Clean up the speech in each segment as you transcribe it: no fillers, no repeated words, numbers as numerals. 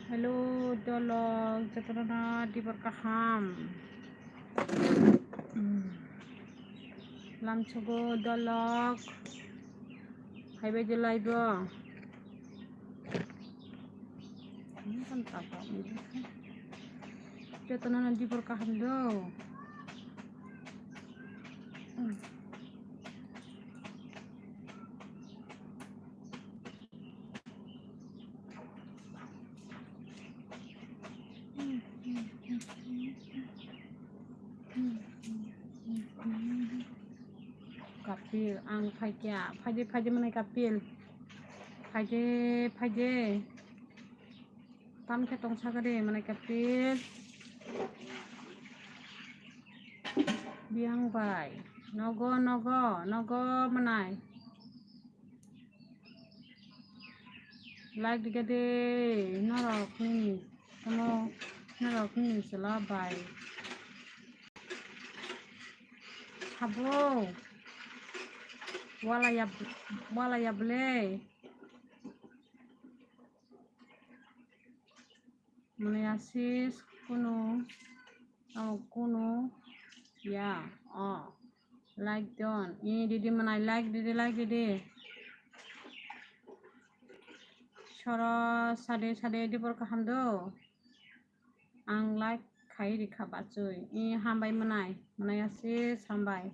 Halo dolog, jatana diberkaham. Lam chogo dolog. Hai bejo laibo. Ini kan apa ini? Jatana diberkaham do. Kapil ang phaikia, phai mana kapil. Phai tam ke tong sagade mana kapil. Biang bai. Nogo manai. Like digade norok ni. Kono norok ni sela bai. Habo. Wala ya ble. Mana asis kuno ya like don ini didi mana like didi soro sade di berkaham do ang like kai di kabacuy ini hambai mana asis hambai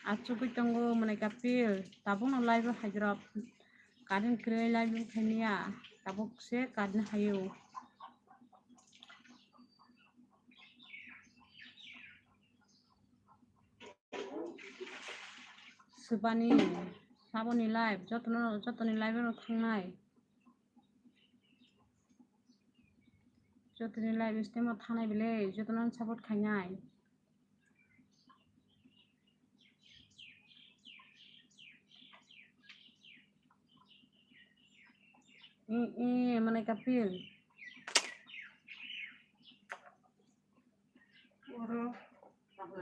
acu tunggu mana kapil tabung no live hajrop kadin kre live khania tabuk se kadin hayu Subani saboni live jotoni live no thangnai jotoni live stream thangnai bele jotonon support khainai mana kapil Oro,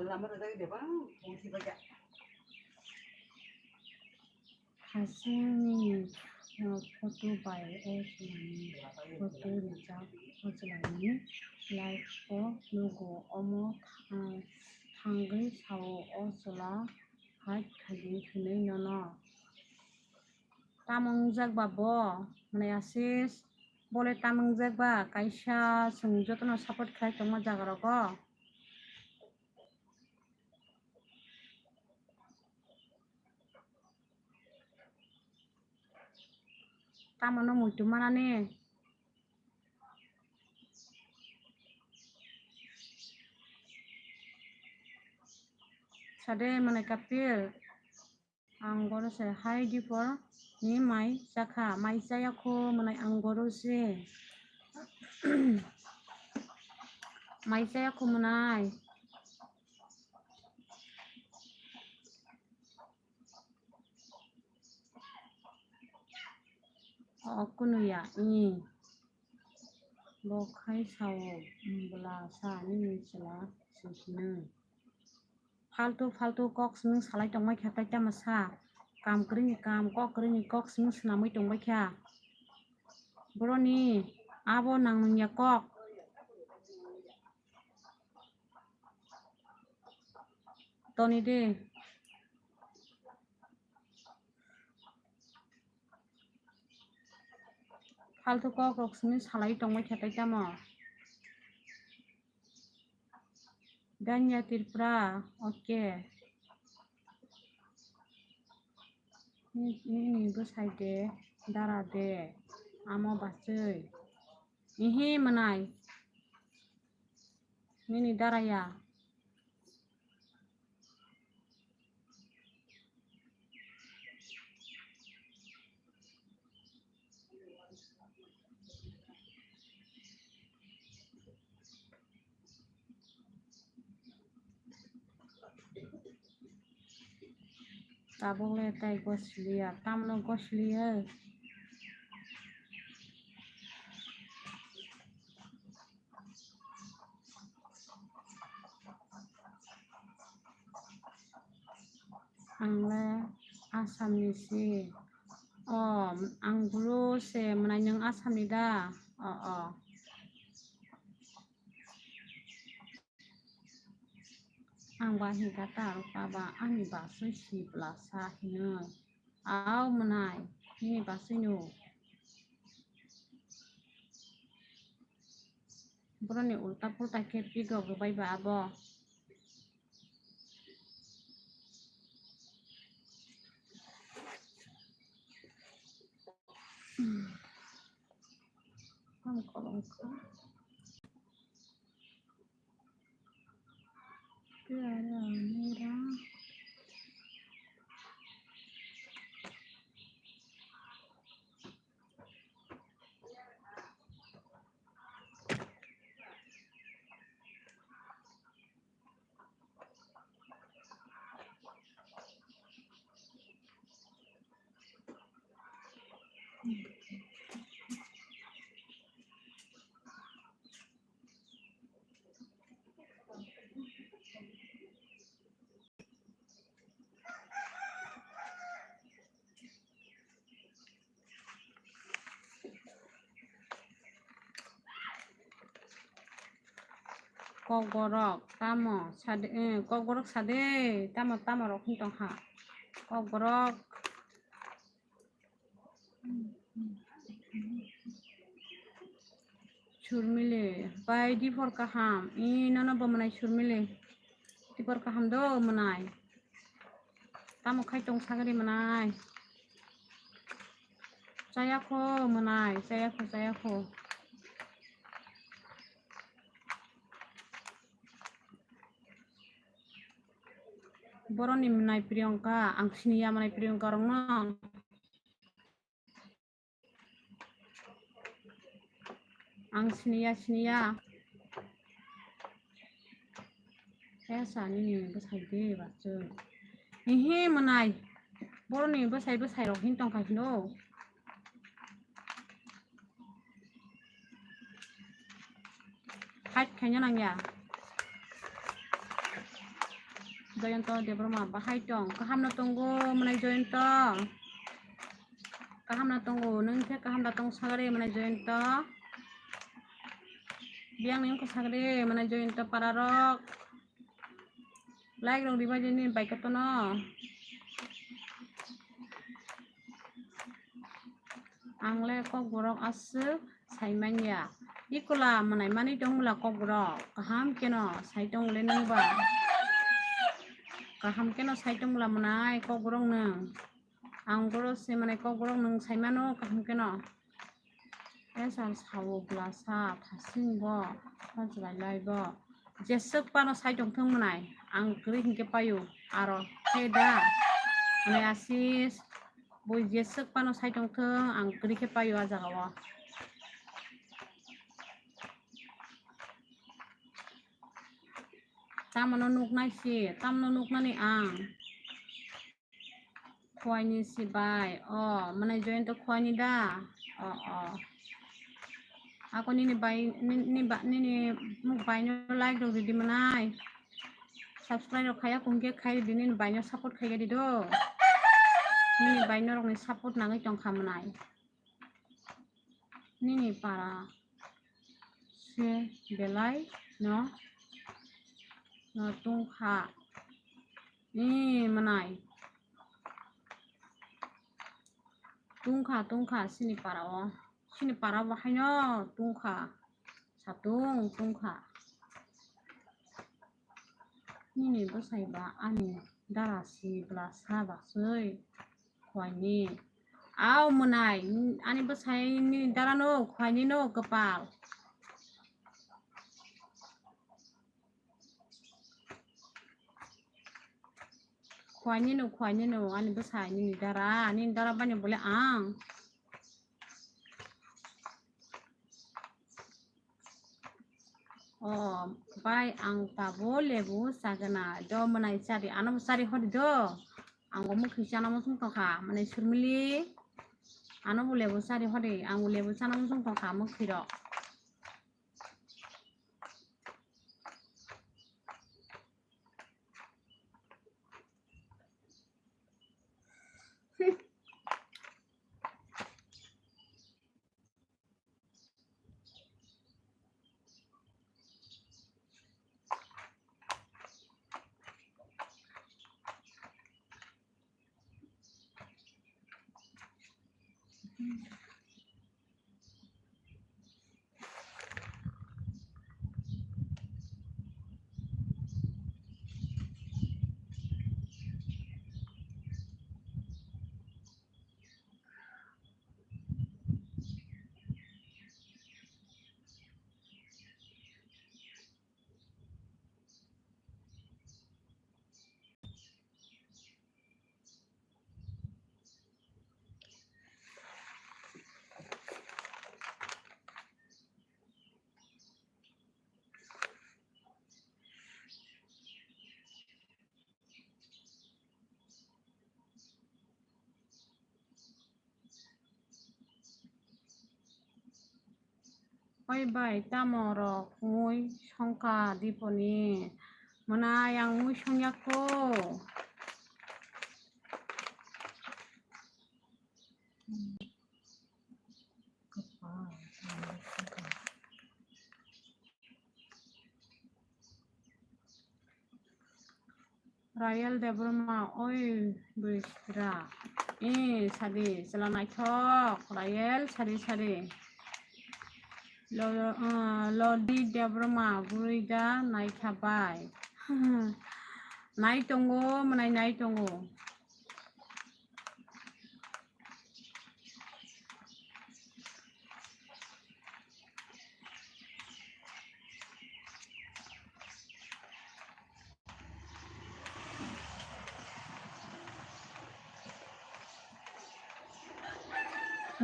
lama tadi dia bang, fungsi baca. Hasini foto by foto rijak ojalani live ko logo omo thanggai sao osala hat khali khune nono tamang jagba bo mana asis bole tamang jagba kaisa sung jotono support khai tongma jagarago tamano muitu manane sade mana kapil anggoro se hai di por ni mai sakha mai saya ko mana anggoro se mai saya ko manai kuno ya ini bokai sao bela sa ni sela sisne faltu kok sing salai tongmai kha tai masa kam kring kam kok sing snamai tongmai kha boroni abo nang ya kok toni de faltu kok sing salai tongmai kha tai mo Danya Tirpra, oke. Ini besai de, darah de, amo basui. Ini manai. Ini darah ya. Tabung le tai goslia, tamno goslia. Angle asamisi ang gulo se menanyang asam nida. Ang bahi kata rupa ba ani basu si belasa hina. Au menai ini basu nyu. Berani ulta pulta kepi go bai ba abo. Không có lông khá. Cái này là như đó. Kogorok tamo sade kogorok sade tamo rok hintong ha kogorok surmile bai di for kaham nana bamanai surmile di for kaham do manai tamo khai tong sagari manai saya ko Boroni menai Priyanka, angsinia menai Priyanka orang nang. Angsinia. Saya ni besai deh baca. Ini menai. Boroni besai roh hintong kahino. Hai kayaknya nang ya. Joyanto dia berma bahai tong kaham na tunggu menai Joyanto kaham na tunggu nengke kaham datang sagare menai Joyanto biang ning ko sagare menai Joyanto pararok like dong di baje ni baik ketono angle kok borok asu saiman ya ikola menai mani dong mula kok borok kaham keno sai dong leneng ba kaham keno sai tong mula menai kok borong neng anggoro se menai kok borong neng sai mano kaham keno esal sawo blasa thasing bo lai bo jesek pano sai tong thong menai ang kri hingke payu aro heda menai asis boy jesek pano sai tong thong ang kri ke payu ajagawa Tamano nuk nai si, tamno nuk nani ang. Kuai ni si bai, mana join to kuai ni da. Aku ni bai ni muk bai nyo like do di manai. Subscribe ro kaya kungke kai di ni bai nyo support kai di do. Ni bai nyo rong ni support nangai tong kamanai. Ni para se belai no. No tung kha ni manai tung kha sini para wahanya tung kha satung tung kha ni besai ba ani darasi belasa ba soi khwani au manai ani besai ni darano khwani no kepal khwani no ani besai ni dara banyak boleh ang bai ang tabo lebu sagana do manai sari anam sari hodi do ang gomu khishana musung tokha manai surmili anam lebu sari hodi ang lebu sana musung tokha mukhiro Oi bai tamoro mui songka diponi mana yang mui songyako Rayel Debroma oi brisra sadi selanai thok Rayel sari Lodi Debroma Burida Nai Kabai Nai Tongo Manai Nai Tongo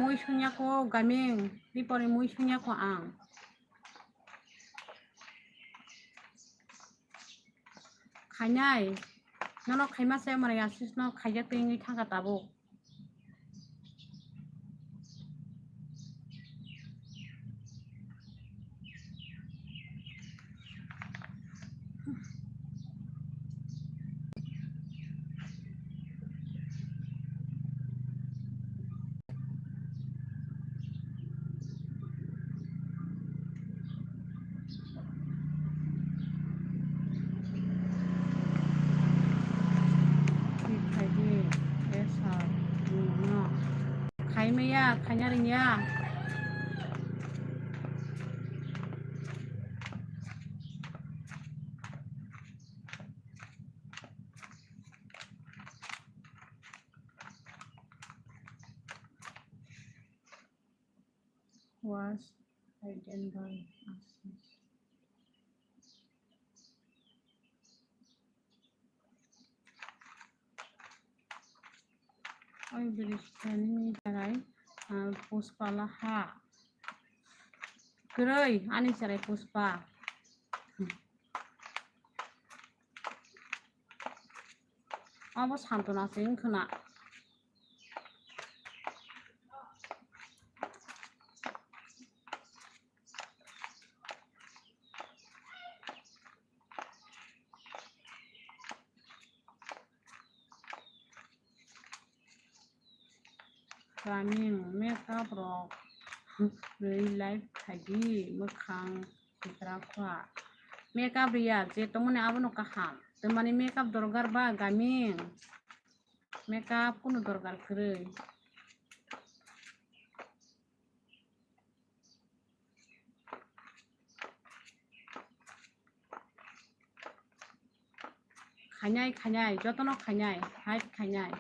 Mui sunyako gaming Dipori mui sunyako ang Kanyai Nono kaima saya mereka sisno kaya tinggi tangga tabuk Kaimaya kanyarinya was identified as Oi berisani jarai puspa laha Geroi ani jarai puspa Apa santuna sing kena Gaming makeup rock life tadi mekang citrakwa makeup ria je tomone abono kaham temani makeup dorgar ba gaming makeup kuno dorgar krei khanyai jotono khanyai height khanyai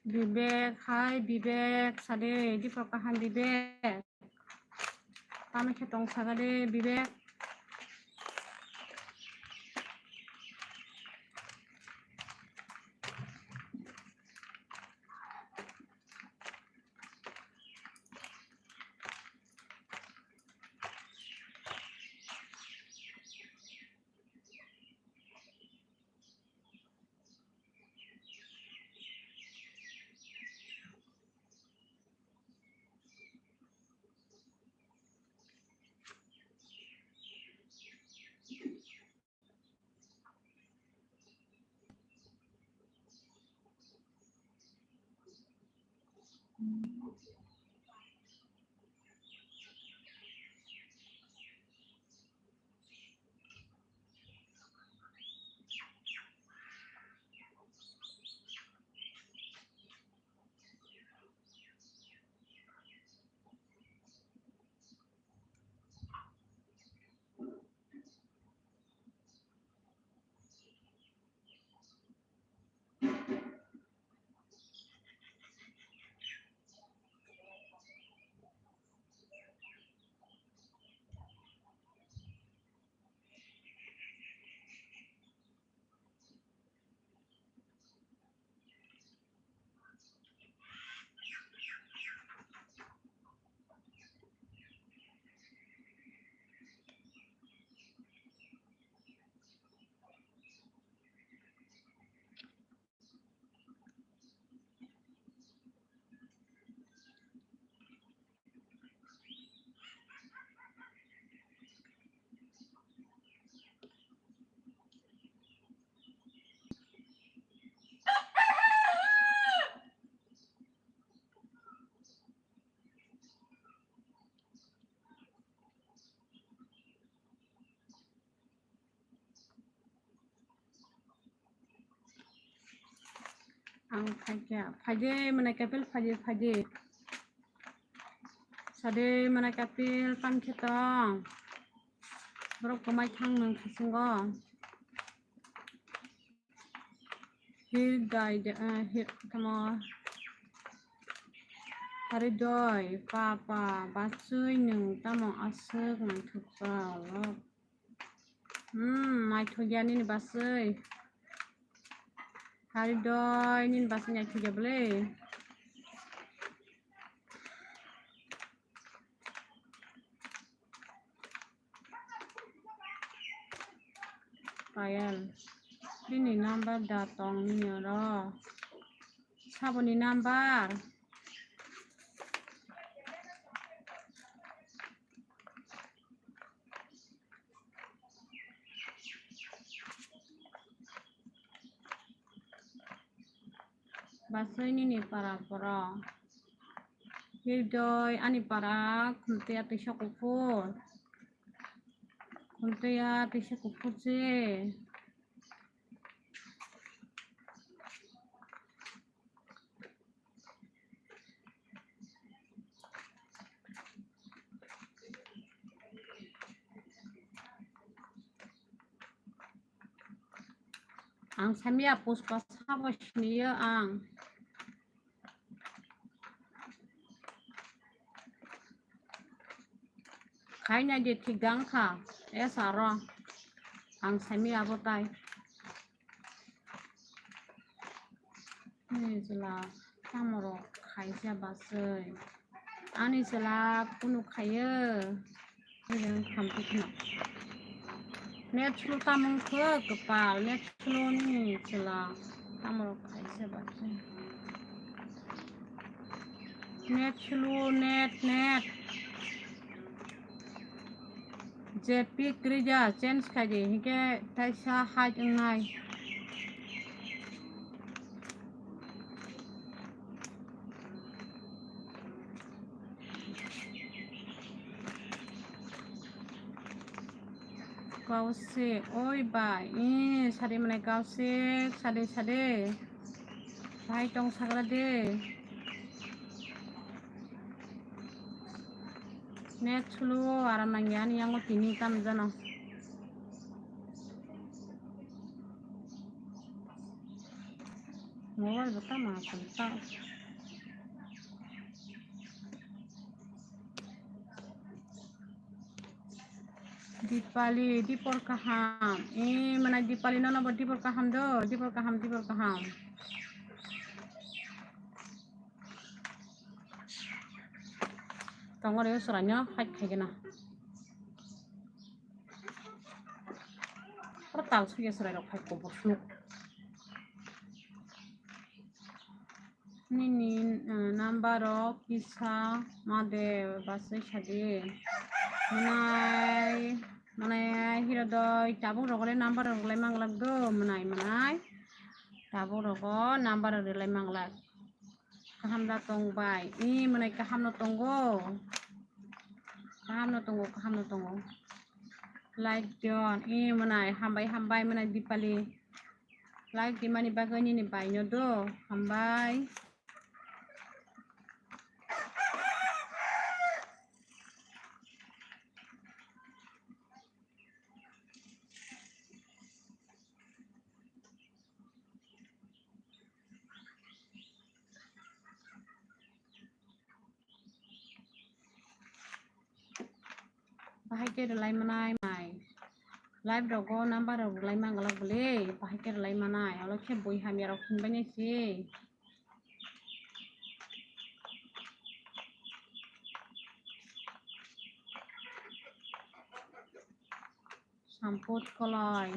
Bibek, hai Bibek, sade di perkahan Bibek. Kami ketong sagade Bibek. Ang faje menakapil faje. Sade menakapil pan ketong. Borok kemai thang nang khasinggo. Hir guide hir kamo. Hari doi papa basui nung tamo asuk nang thukal. Mai thugiani ni basui. Hari doi nin basnya thuja bole. Payal. Ini number datang ni ro. Sabuni number. Basoi ni para. Hirdoi ani para kuntia tisha kupur. Kuntia tisha kupur je. Ang samia puspa sabashniya ang. Kayaknya di tigang ka. Saro. Ang samia botai. Ini jelas. Kamoro kaisa basay. Ani jelas punu kaya. Ini kampu kena. Net chulu tamang ke kepal. Net chulu ni jelas. Kamoro kaisa basay. Net chulu net. JP kerja change kaji. Hingga taisa haj ngai. Kause, oi bai, sade mana kause, sade, bai tong sagrade, net chulu aram nangyani yang ko tini tam jano, mobile bata macam tak, Dipali, dipor kaham, mana Dipali nona buat dipor kaham do, dipor kaham. Tunggu deh suratnya, haj kena. Pertal sih surat lo haj kubur fluk. Ini number of kisah made bahasa shadi. Manai hira doi tabung rokole number rokole manglag do manai tabung roko number rokole manglag kaham da tong bai manai kaham no tonggo like don manai hambai manai Dipali like di mani bagani ni bai no do hambai bahai ke relai manai mai live dogo number relai mangala bole bahai ke relai manai alo ke boi ham ya rokin bane si samput koloi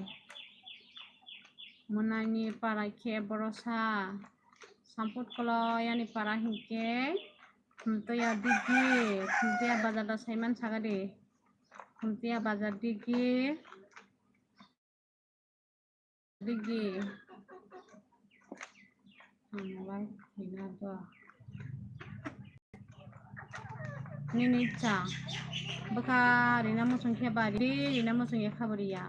menani para ke borosa samput koloi ani para hingke to ya digi to ya bazar da saiman sagade Kuntia bazar digi mulai hina do ini cha baka rina musung ke bari rina musung ya khabariya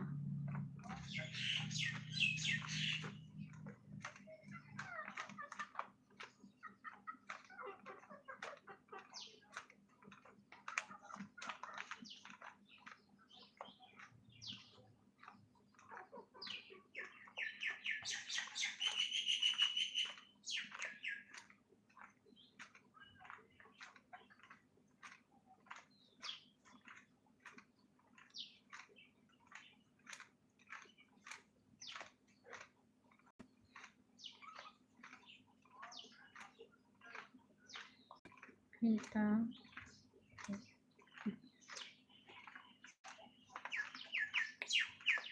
kita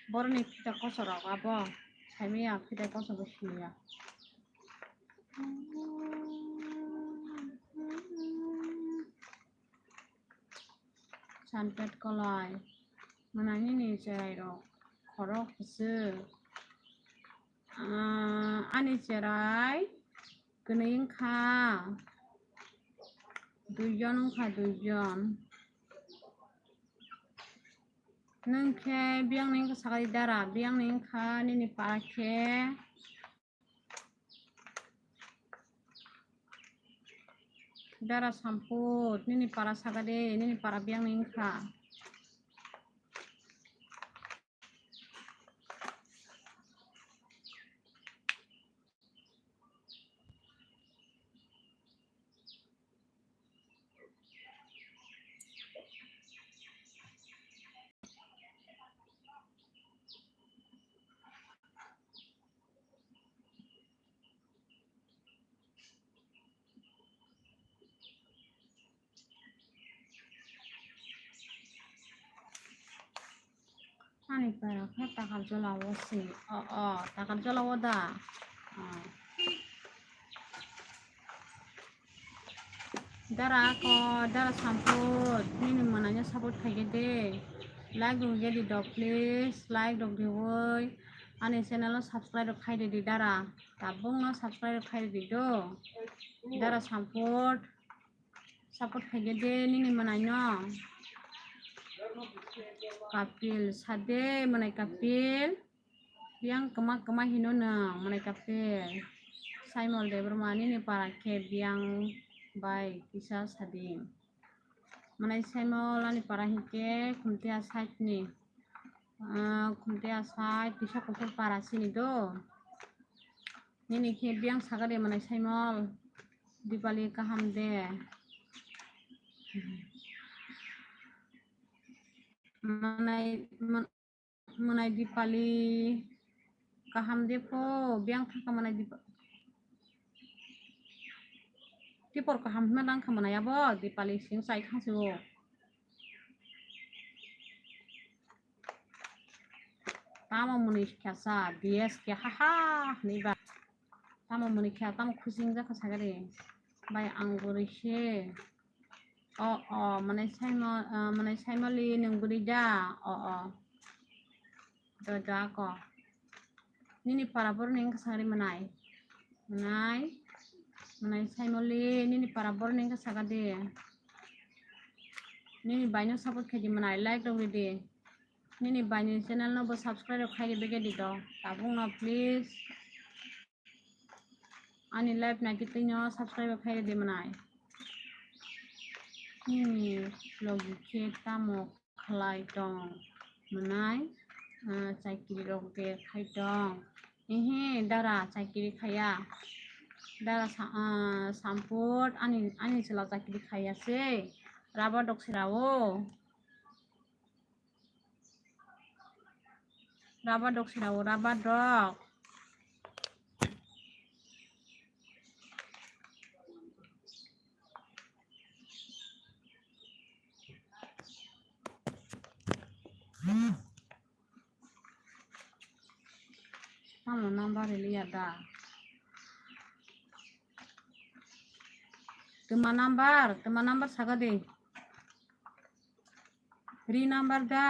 borni kita kosor apa kami ya kita kosor bersihnya santet kolai menanya nih cerai dok korok se ani cerai kening ka dujon nengke biang neng sekali darah biang neng ka nini pakai darah samput nini para sagade nini para biang neng ka Ani para kha takal jolawo si. Takal jolawo da. Dara ko dara samput nini mananya sabut khaige de. Like dong jadi dog please, like dong di woi. Ani channel lo subscribe khaide di dara. Tabung lo subscribe khaide di do. Dara samput support khaige de nini mananya. Kapil sade manai kapil. Yang kemak hino na manai kapil. Saimol de bermani ni para ke biang bai kisah sading. Manai saimol ani para hike kumtia site ni. Kumtia site bisa kupur para sini do. Nini ke biang sagade manai saimol dibali kaham de. Manai dipali kaham de po biang thaka manai tipor kaham madang kamana ya bo dipali sing sai khangsu tamo munis kyasa ds ke haha ni ba tamo munis kya tamo khusing ja khasagare bai angguri she manai saimali nengguri da da ko nini parabor ning khasagare manai saimoli nini parabor ning khasagade nini baino support khaji manai like dong de nini baino channel no bo subscribe khaige bege di do tabung no please ani live na kitino subscribe khaige de manai nini logi ke tamo khlai dong manai chaikiri rok de khai dong dara chaikiri khaya dara samput ani chela chaikiri khaya se raba dok sirawo raba dok tamo number liya da Tema number sagade ri number da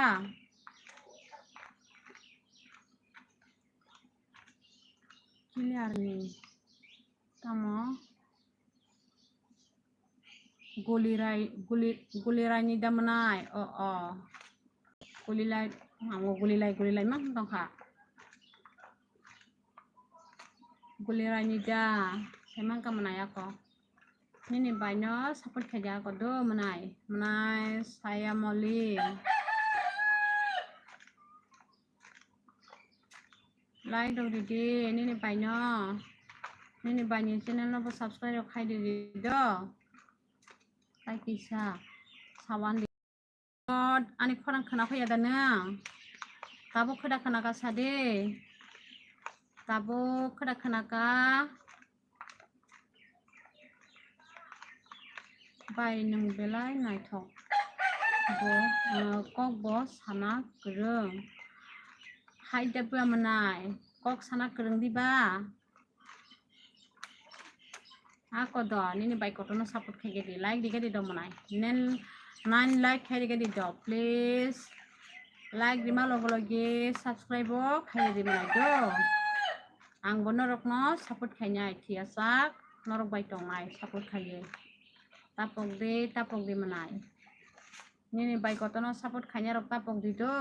clear ni tamo gulirai ni damanai gulilai mah tong kha gulirai ni da semang kamanaya ko nini baino support khaja ko do manai saya moli like do di nini baino channel no bo subscribe khaide di do kai kisa sawan di ani khorang khana khaya da na tabo khada khana ka sade tabo khada khana ka bai nung belai naithok bo kok bo sana krung haida bua manai kok sana krung di ba ako do nini bai kotono support khaige di like diga di do manai nan like khaige di do please like di malo logi subscribe khaige di manai do ang bono rok no support khainya thia sak norok bai tongai support khaige tapok di manai nini bai kotono support khainya rok tapok di do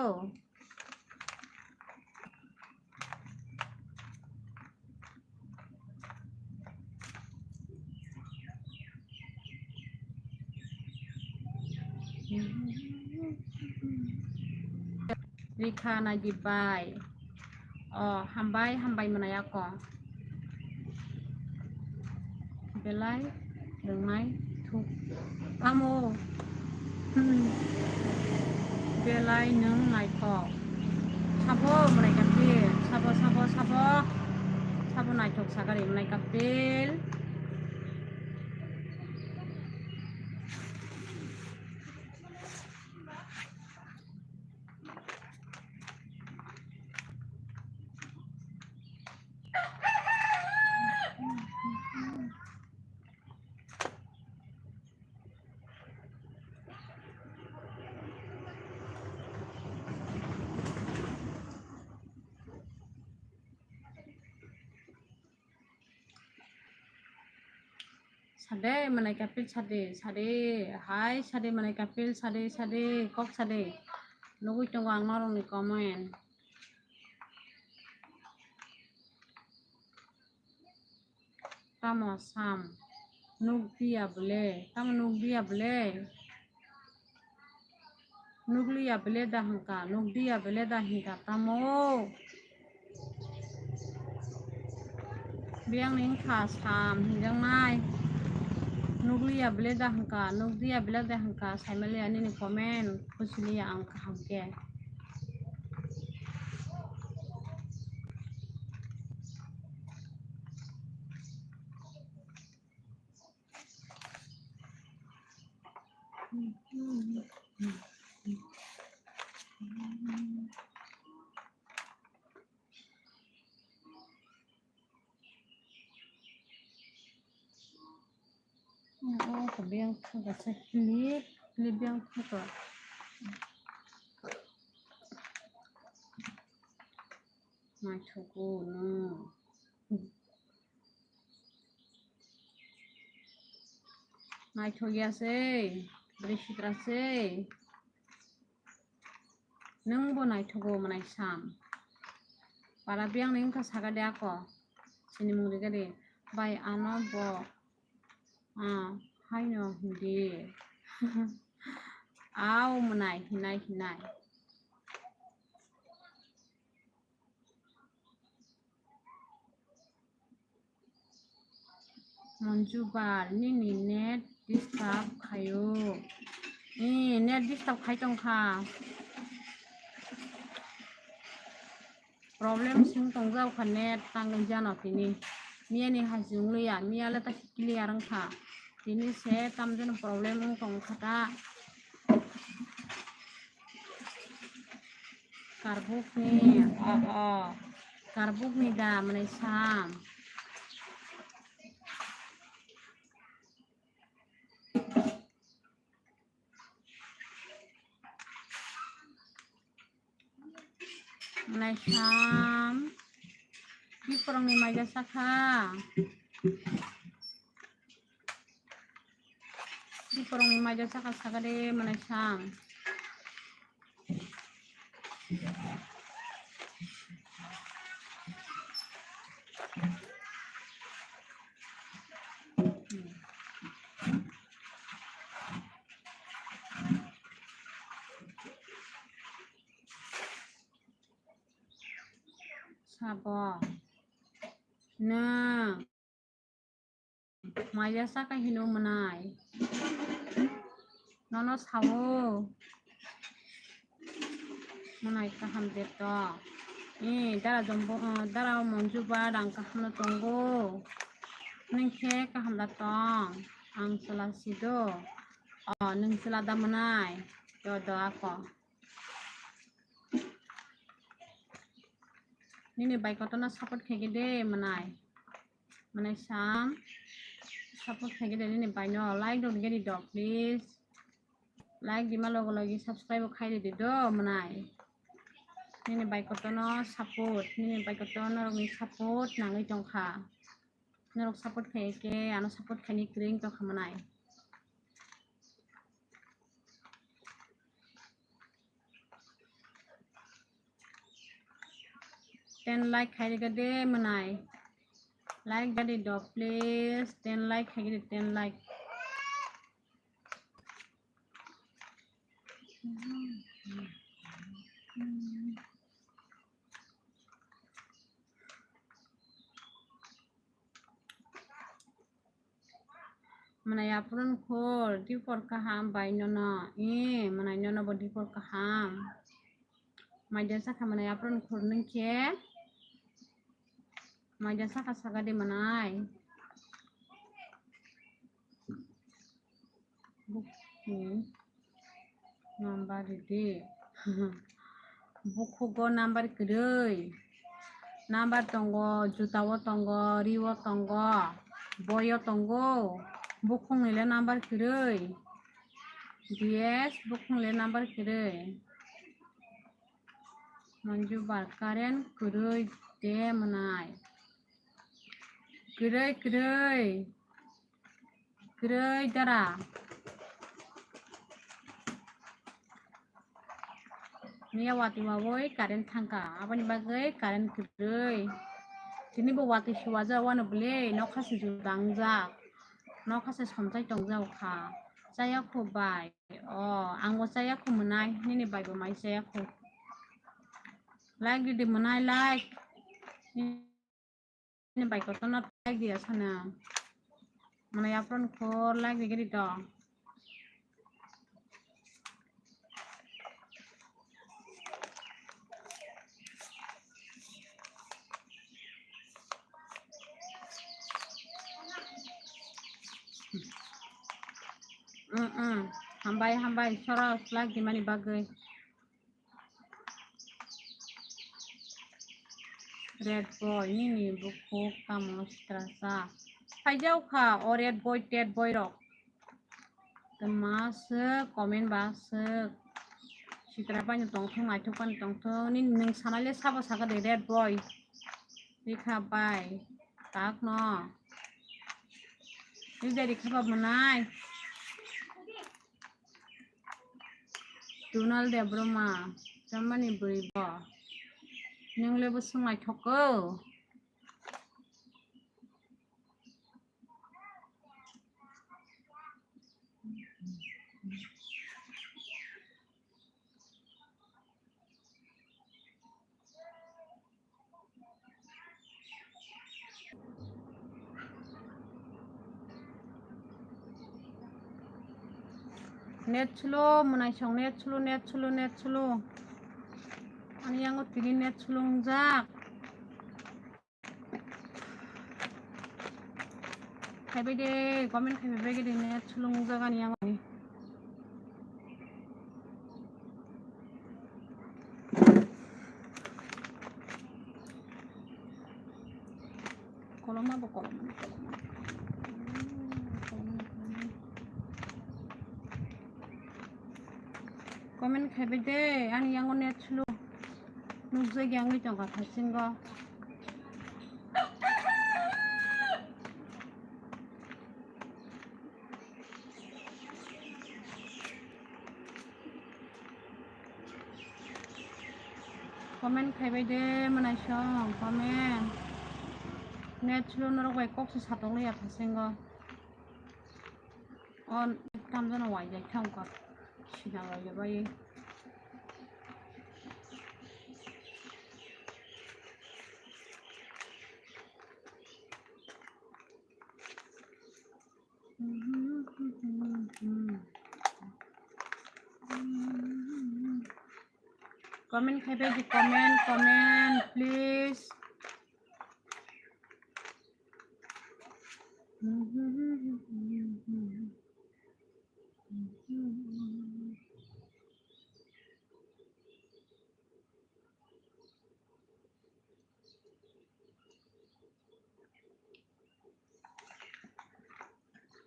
Rika najibai hambai manaya ko belai dengmai thuk amo belai nang ngai ko sabo manai kapil sabo nai thuk sagari manai kapil sade manai kapil sade hai sade manai kapil sade kok sade nugui tongo ang norong ni comment tamo sam nugdia bole tamo nugdia bole nuglia bole dah hangka nugdia bole dah hingka tamo biang ning kha sam hingjang nai nuglia bole dah hangka nugdia bole dah hangka saimale ani ni comment kusili ang kaham ke oh kebiang kagak seklip biang kagak mai choku no mai chogia se berishitra se nung bo nai thogo manai sam para biang ning ka saga de ako sini mung de gade bai ano bo hai no hindi au manai hinai Monjubar ni net disturb kayo net disturb kai tong kha problem sing tong jao kha net tang jano tini mia ni hajung lu ya mia la ta clear ang kha tini se tam jen problem tong khata karbuk ni karbuk ni da manai sam manai sam di porong ni mai jasa kha di porong ni mai jasa kha sagade manai sam sabo na mai jasa kha hinu manai nono sawo manai kaham deto dara jombo dara monjuba dang kaham na tongo ningke kaham da tong ang sala sido ning sala da manai do ako nini bai kotona support khege de manai sam support khege de nini bai no like do ge di do please like di ma logo logi subscribe khai de do manai nini bai kotono support nini bai kotono rong support nangai tong kha norok support khege ano support khani kring to khamanai ten like khai de de manai like gadi do please 10 like khai de 10 like manai apron khor di por kaham bai nono manai nono bo di por kaham mai jasa kha manai apron khor ningke mai jasa kha sagade manai number di bukugo number kedai number tonggo jutawo tonggo riwo tonggo boyo tonggo bukung nile number kedai yes bukung nile number kedai Monjubar karen kedai de manai kedai Gray dara. Nia wati mawoi karen thangka. Abani bagai karen gray. Sini bo wati siwaja wana beli. No kasi judangja. No kasi somsai tongja ka. Saya ko bai. Oh, anggo saya ko menai. Nini bai bo mai saya ko. Like di menai like. Ini bai ko tonat like dia sana. Mana apron ko like di gini dong. Hambai soros lagi mani bagai. Red boy ini buku kamu terasa. Jauh ka or red boy rok. Termasuk komen basuk. Citra banyak tongtong macam pan tongtong ini neng sana le sabo saga de red boy. Dikabai tak no. Ini dari kabar menai. Donald de Broma, zaman ini beriba. Neng lebih sungai thoko. Net slow, menai song net slow. Ani yang utili net slow jak. Kai bede, komen kai bede net slow jak ani yang ini. Kolom apa kolom? Komen kai bede, ani yang net slow. Nuzak yang itu enggak hasil enggak. Komen kai bede menai song komen. Net slow nuruk baik kok sesatong lihat hasil enggak. On tamzana wajah tangkap. Sina wajah bayi. Comment kai bede comment please.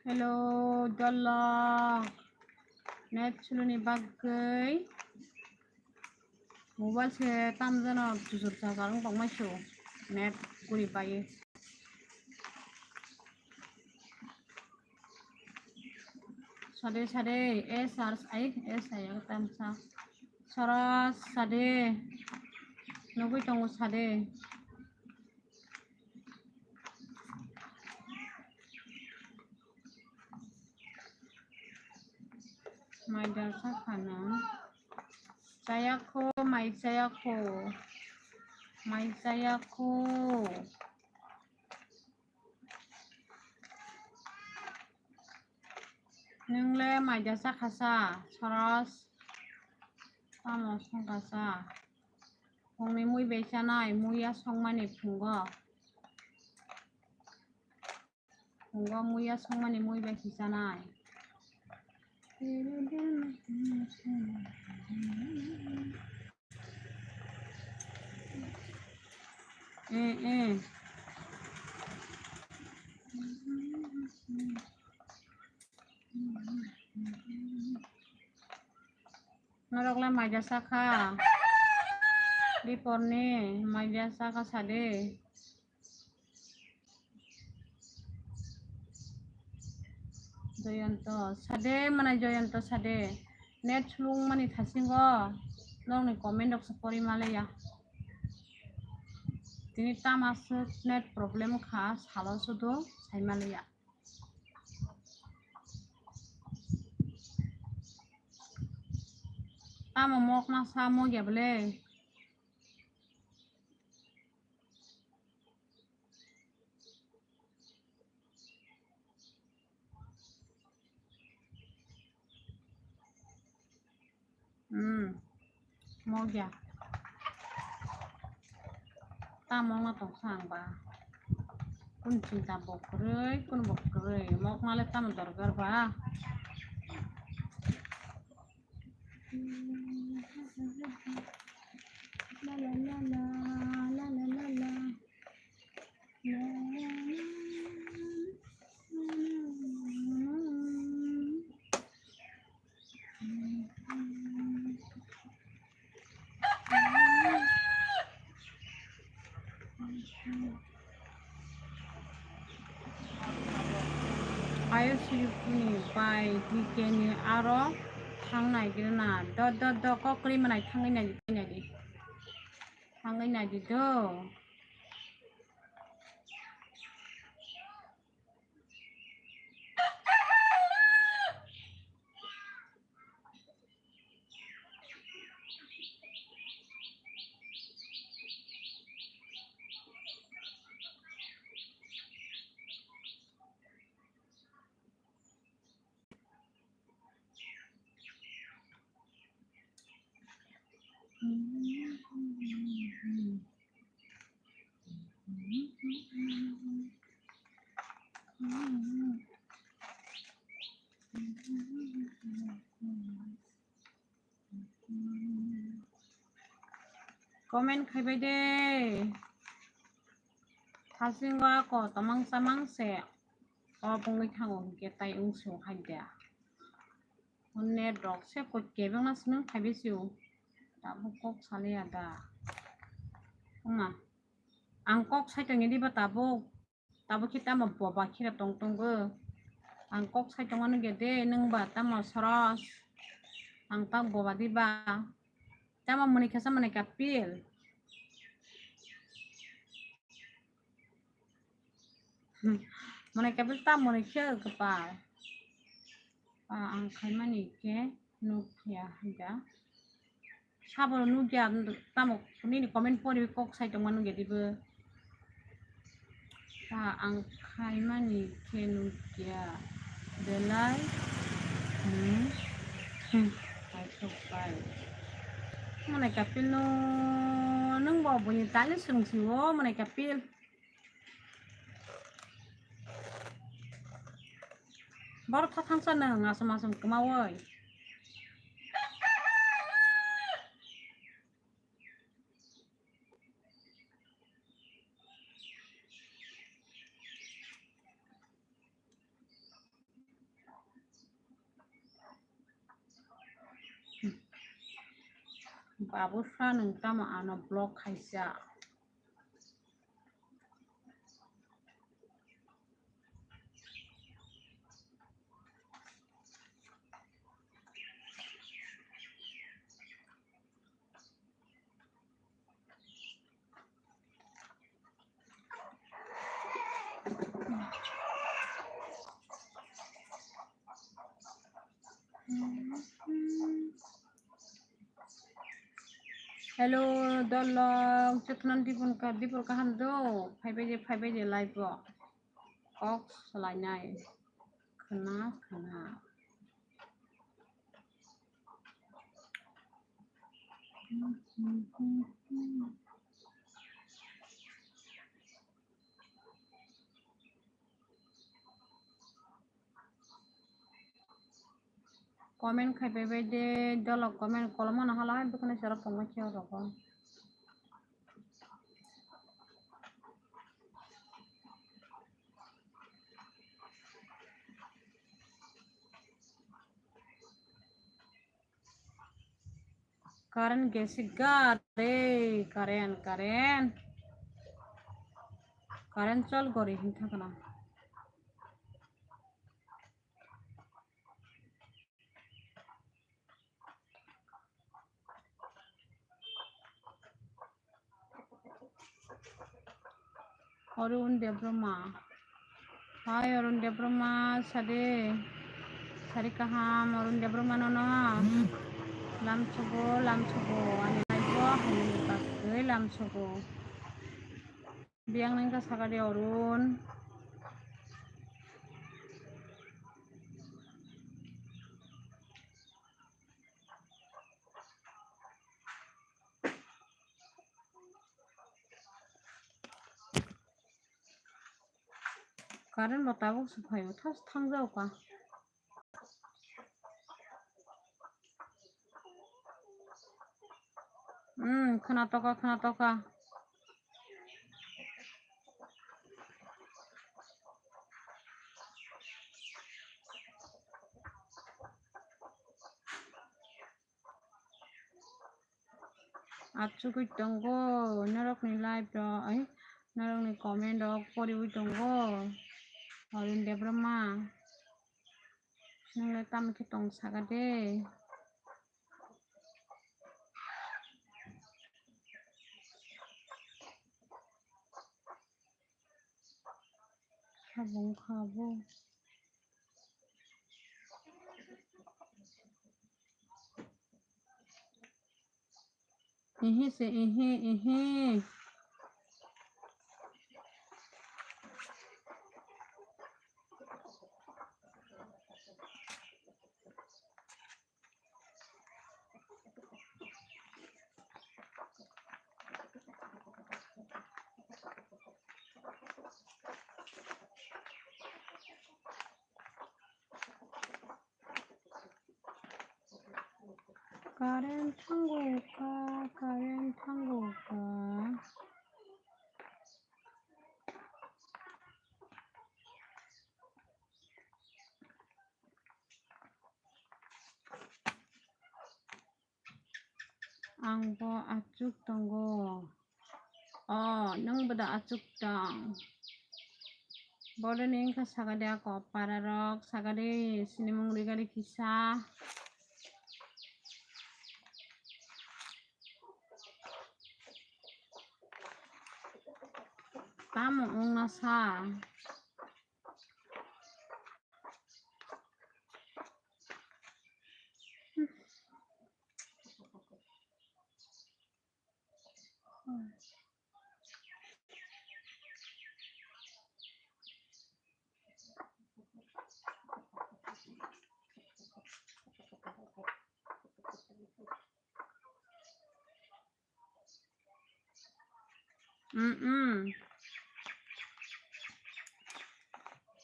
Hello, Dalla. Net slow ni bagai. Mobile se tamzana jujur sakarang tong masyo. Net kuri bayi. Sade saya tamsa. Saras sade. Nogui tongu sade. Mai dasa kana. Mai sayako. Nengle mai jasa kasa. Saras. Tamos song kasa. Hongni mui besanai muya song mani punga. Muya song mani mui besanai. Narokla majasa ka. Liporne majasa ka sade. Joyanto sade mana Joyanto sade net slung mani thasingo nong ni comment dok sapori malaya tini tamas net problem khas halo sudo sai malaya tama mok na samo ya bele mok ya tama na tong sang ba kun cinta bokre kun bokre mok male tama dorgar ba la la la la la la la la ayo sini bai dikeni aro थांनाय गिरना the ककरी मनाय थांनाय नायदि दो comment खायबाय दे थासिंगा को Tamang samang se o bungi thango ke tai ungsu haidya onne dok se ko kebang na sinu khaibesiu ta bukok sale ada nga angkok saitong di ba tabo kita ma boba khira tong go angkok saitong anu gede nang ba tama soros ang tak boba di ba tama menikah sama menikah pil menikah pil tam menikah kepal ang khaimani ke nukya hida sabor nukya tamo ni comment pori kok saitong anu gede be ang khaimani ke nukya delai ai kepal mana kapil no nung bawa bunyi tali sung-sung mana kapil baru tatang sana ngasem-ngasem kemawai babu sanung tama ana blog kaisa hello dolong cetnan dipun kahan do 5 baje live bo kok selainai kena komen khaibai baide dolok komen kolomon halai bukane sara pongma kheo rokon karen gesigar re karen chol gori hin thakna Arun Debroma. Hai Arun Debroma, sari kaham Arun Debroma nono. Lam chogo, ani aibo hani pakai lam chogo. Biang nengka sakade Arun. Karen batabok supaya tas tangjau ka. Kena toka. Acu tunggu, narok ni live do, narok ni comment do, pori tunggu. Arun Debroma. Nang letam kitong sagade. Kabung. Ihi. Karen tangguh ka. Ang bo acuk tunggu. Oh, nang beda acuk tang. Bodo ning ka sagade ako pararok sagade sinimong rigari kisah. Tamo ang nasa.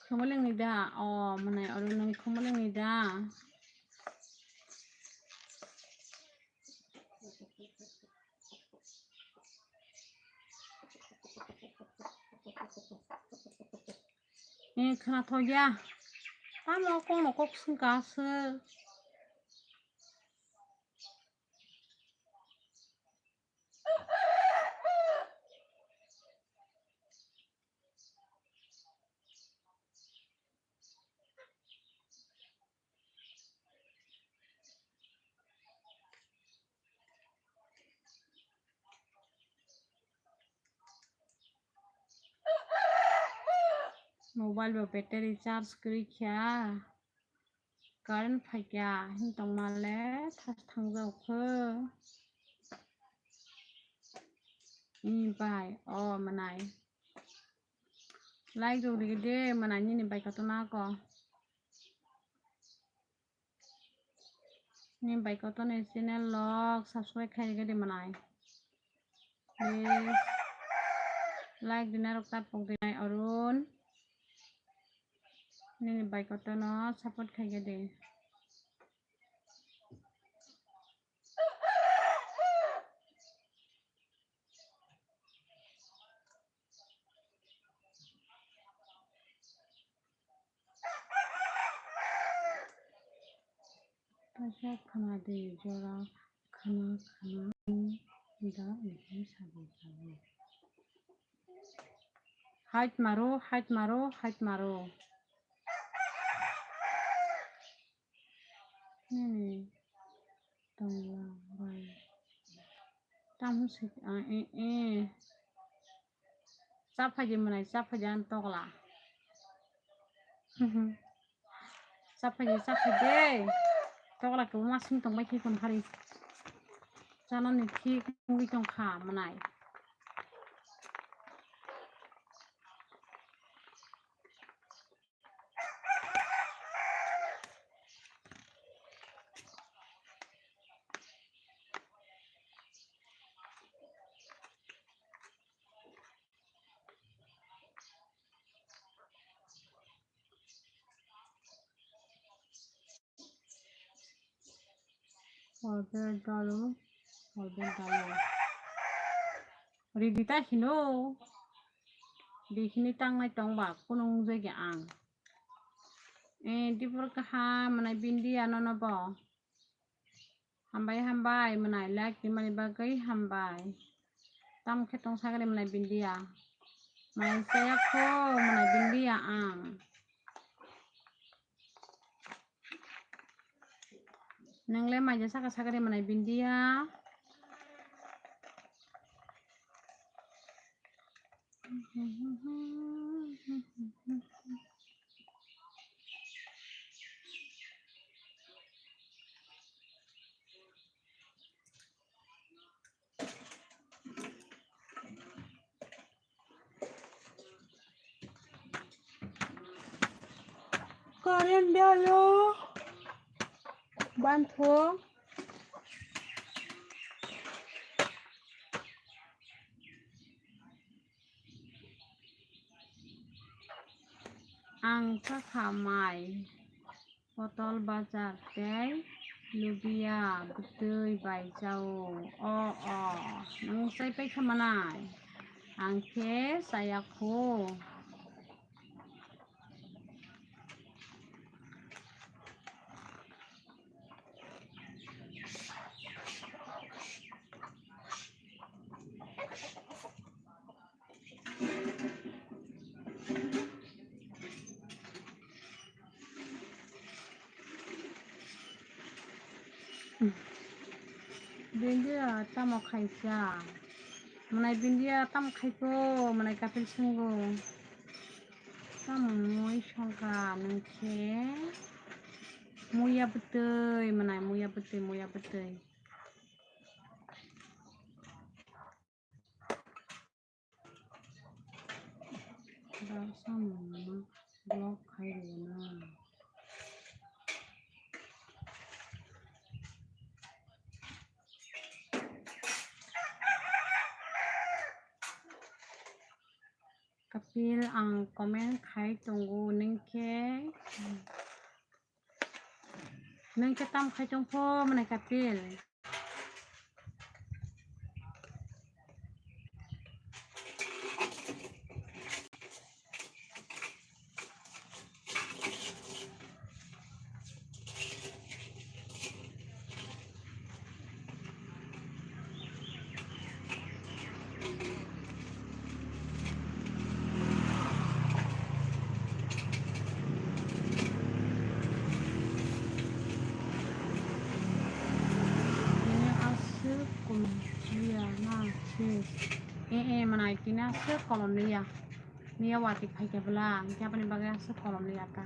Kemaling nida. Oh, mana orang nang kemaling nida. Kena toya. Tamo ko no kok singkas. Mobile ba battery charge kiri kya. Current phakya hintong male thas thangjau ke. Bai. Oh, manai. Like do digede manai ni bai katona ko. Ni bai katona channel log subscribe khai gede manai. Please like dinarok tat pok dinai Arun. Ni bai katona support khai gede. Pasha khana de jora khana da ini sabu. Height maro. Ni tongla bai. Tam sik Siapa aja mana? Siapa jangan tok lah. Siapa aja. Tok lah ke rumah sing tong mai ki kon hari. Jangan nih ki ngui tong kha mana? Order dalu. Ridita hino. Di sini tang nai tong bak punung jaga ang. Di perkaha mana bindi ano ba? Hambai mana lek di mana bagai hambai. Tam ketong sagare mana bindi ya. Mana saya ko mana bindi ya ang. Nang le maja sagare mana bindi ya. Kalian dia lo bantu ang kamai botol bazar teh lubia betul bai jauh nung saya pe kemana ang ke saya ko Bindia tamu kaisa, mana bindia tamu kaiko, mana kapil sunggu, tamu moi sangka nengke, muya betul, mana muya betul. Dah sama blok kairuna. Kapil ang komen kai tunggu nengke tam kai tungpo mana kapil mana itina se kolom nia wati kai ke belang siapa nih bagai se kolom nia ta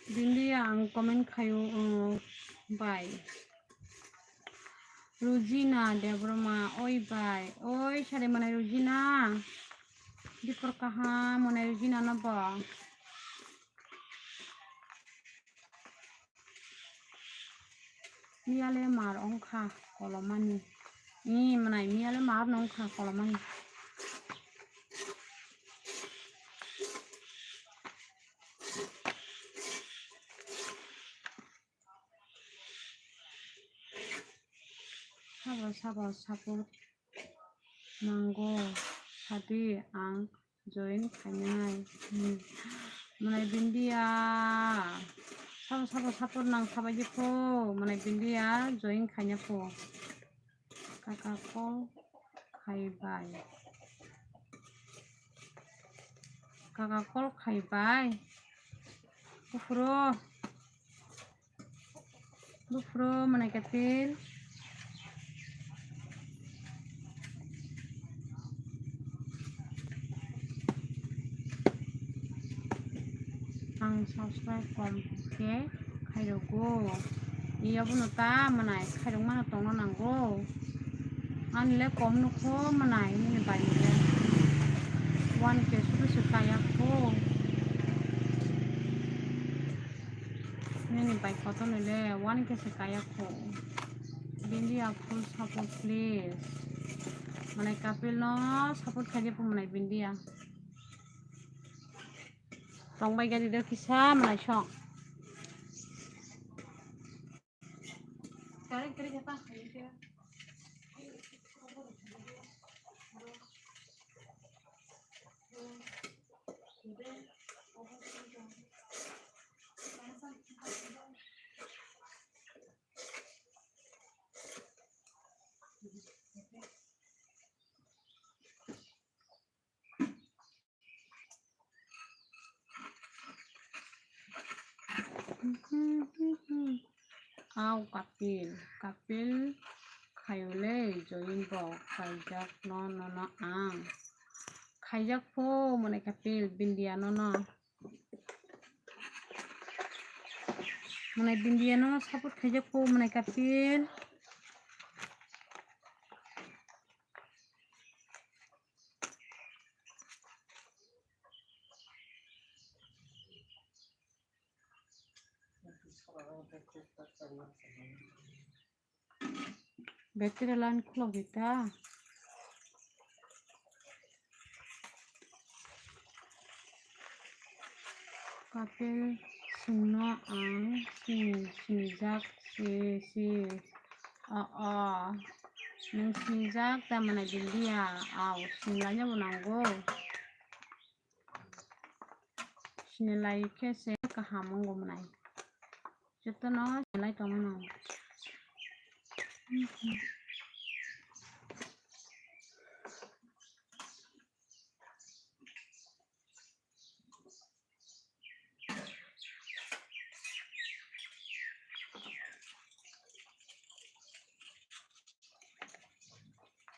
bindi ang komen kayo bye Ruzina Debroma oi bye oi sare mana Ruzina di perkaha mana Ruzina napa miale mar ongkha kolomani mana miale mar nongkha kolomani sabur nanggo tadi ang join kanyai mana bindia sabur nang sabaji po mana bindia join kanya po kakak ko kai bai kakak kol khaibai bufro mana katil ang subscribe kom ke khairogo iya buno ta manai khairong mana tongno nanggo anle kom nuko manai ni bai le 1K susu kaya ko ini bai koto nile 1K sekaya ko bindi full support please manai kapil no support khaje pu manai bindi ya tong bai gadi der kisa manai shong kare kare jata Au kapil khayole join bo khaijak no ang khaijak po mone kapil bindia no mone bindia no support khaijak po mone kapil battery line khulo kita kapil singno ang sinijak si nung sinijak ta mana bindia au sinilanya bunanggo sinilai kese kahamanggo manai Jito no sinilai tomono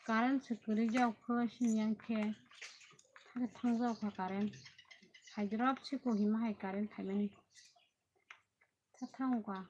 Karen sekuri jauh ke sini yang ke ada tangzau ke Karen Hyderab sih ko hima hai Karen Thailand tatang gua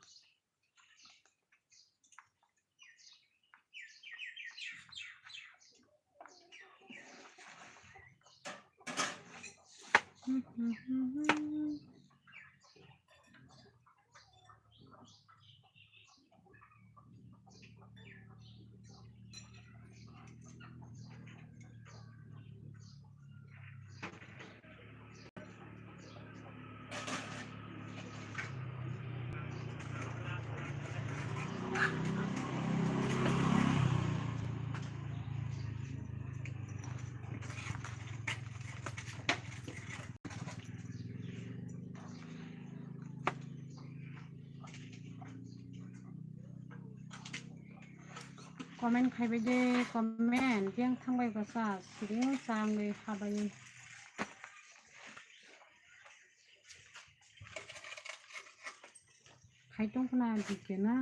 Komen khaibai de komen yang thangbai basa siring sang le khabai khaitong kana dikena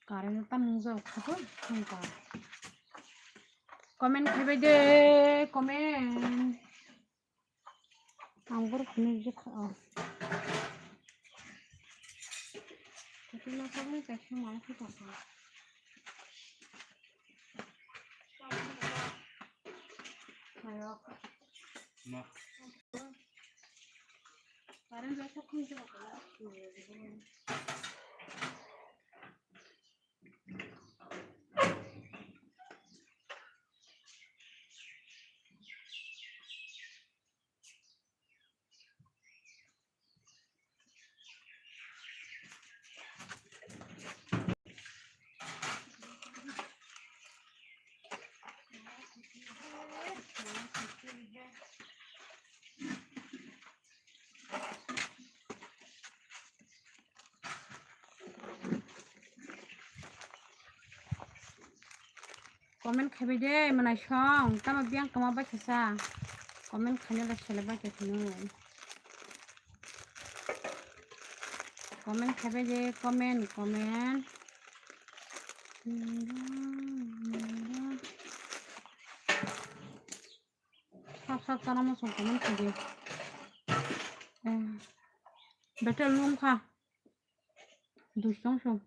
Karen ta mungzo khabo thangka komen khaibai de komen anggur kuni je kha tapi na sabne kaise mal ki ta ayo ma Karen jasa khun je ka comment khai bây đây mà này xong ta mà biang cầm bao nhiêu sa comment khai là sẽ là bao nhiêu nữa comment khai bây đây comment sắp tao nó xong comment khai đi better luôn kha đủ xong xong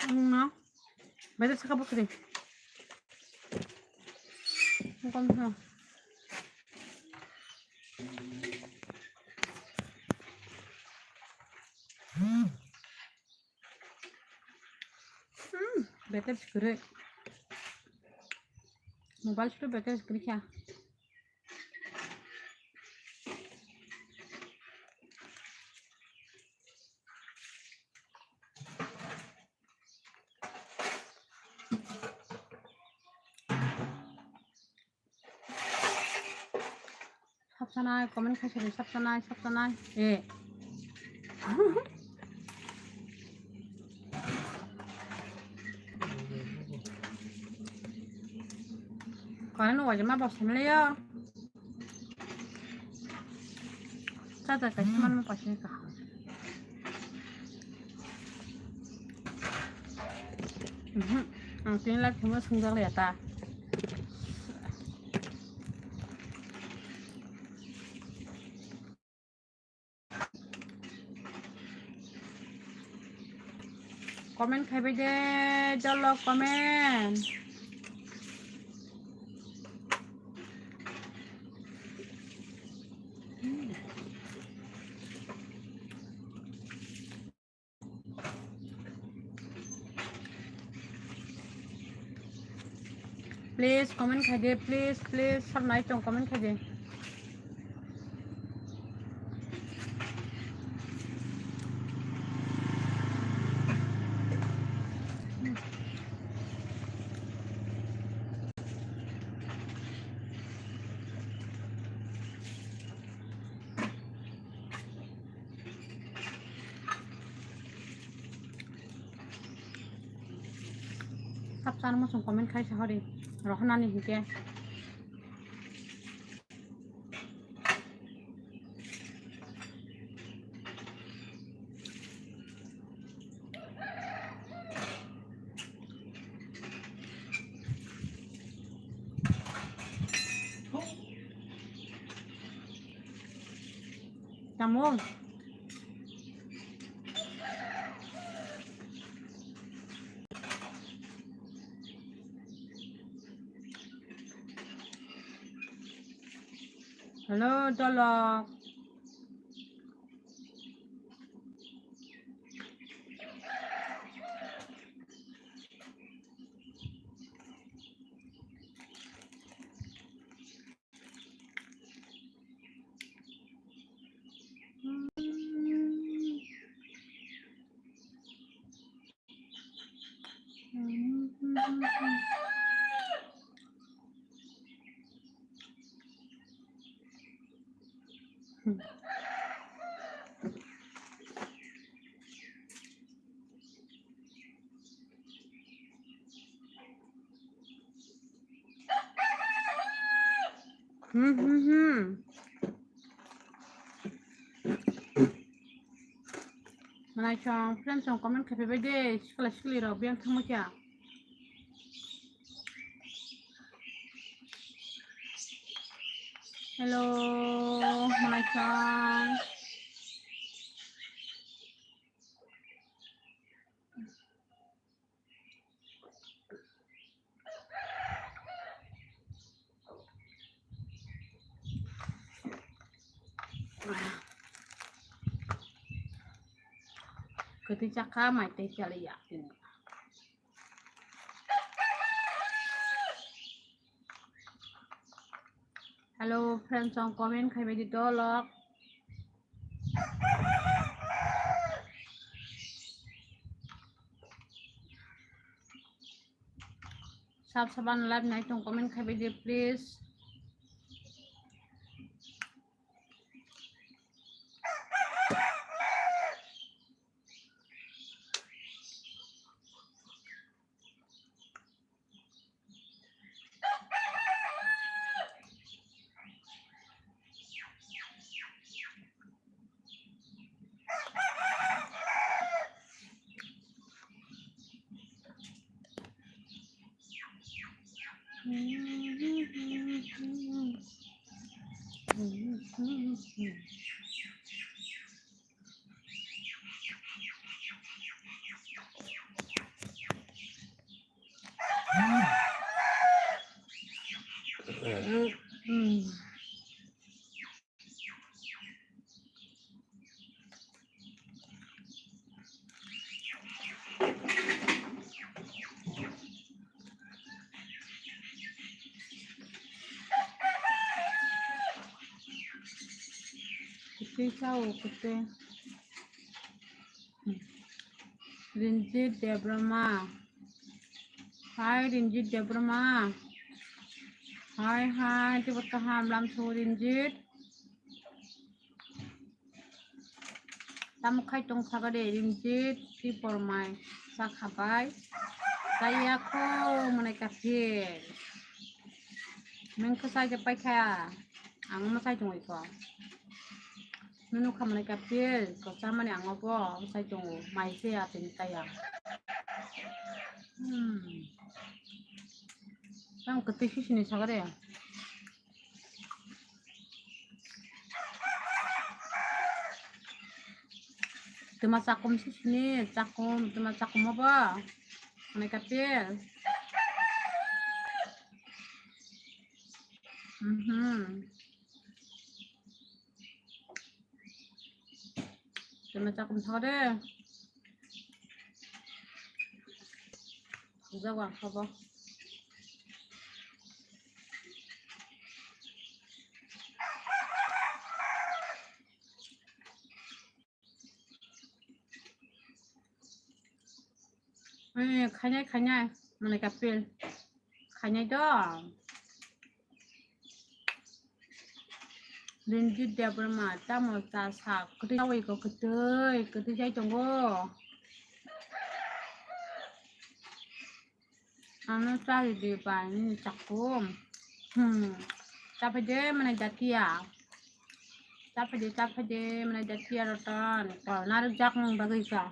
nó bây giờ sẽ không được không còn sao better sekali mobile itu better sekali ya subscribe comment kasih subscribe Kalian wajah mah bosan ya. Saya kasih mana pasnya kah? Ini lagi cuma sungguh lihat ta. Komen khai bây giờ cho lo comment. Please comment khai deh, please सब night trong comment khai deh. Sắp sang một trong comment khai sao đi. Rõ nan đi kia. Cảm ơn. Hello, Dollar. Mana chong friend chong comment khai bây giờ sekali rồi biang thang kia. Hello, mana chong. Ketika mai teh cari ya ini. Hello friend trong comment khai bây giờ đó lọc. saban live naik tong komen khai bedi please. Kita tahu kita Rinjit Debrama. Hai Rinjit Debrama. Hai tiba taham lam su Rinjit. Tamu kai tong sagade Rinjit di pormai sakhabai. Saya ko menaik kafir. Mengko saja pai kaya. Ang masai jong iko. Nunu kamane kapil ko sama ni ang opo sa jong mai se atin taya. Tam kete sini sagare. Tema sakum sini, sakum tema sakum apa? Mana kapil? Tema sakum sagare. Jawa apa? Kanya, mana kapil? Kanya dong. Rinjit dia bermata mau tasak. Ketika wiko ketui, ketika tunggu. Anu cari di bani cakum. Tapi dia mana jatia? Tapi dia mana jatia rotan. Kalau narik jakung bagi ka.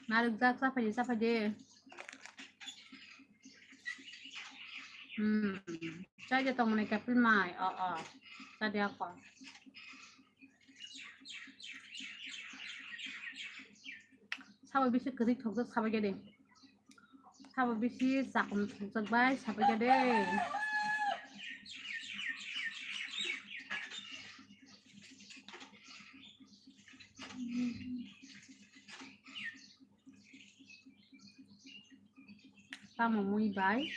Narik jak siapa dia? Saya jatuh menaik kapil mai. Tadi apa? Sabar bisi kerik thok sabar jadi. Sabar bisi sakum thok bay sabar jadi. Tamu mui bay.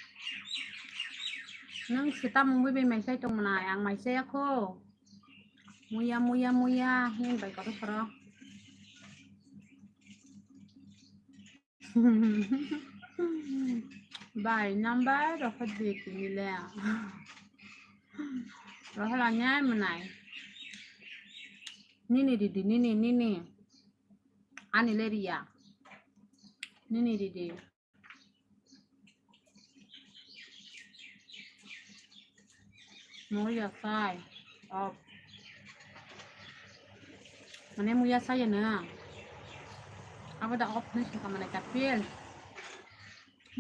Nang kita mui bay mai sai tong mana yang mai sai aku. Muya nin bay kau tu soro. Bài number rồi phân biệt như lẹ rồi là nhai mà này nini ani leria nini di muya sai mana muya sai nữa apa dah option sih kamu nak kapil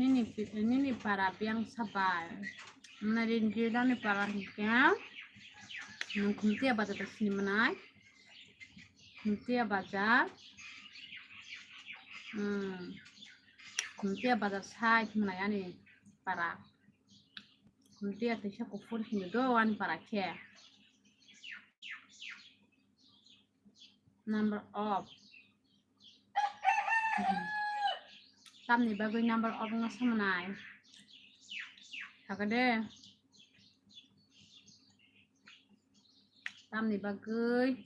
Nini para biang sabar. Menarin dia ni para hingga. Nungkumti apa tu sini menai. Kumti apa jar. Kumti apa jar sai menai ni para. Kumti apa sih kufur sini doan para ke. Number of. Tam ni bagai number of ngasa menai. Hakade. Tam ni bagai.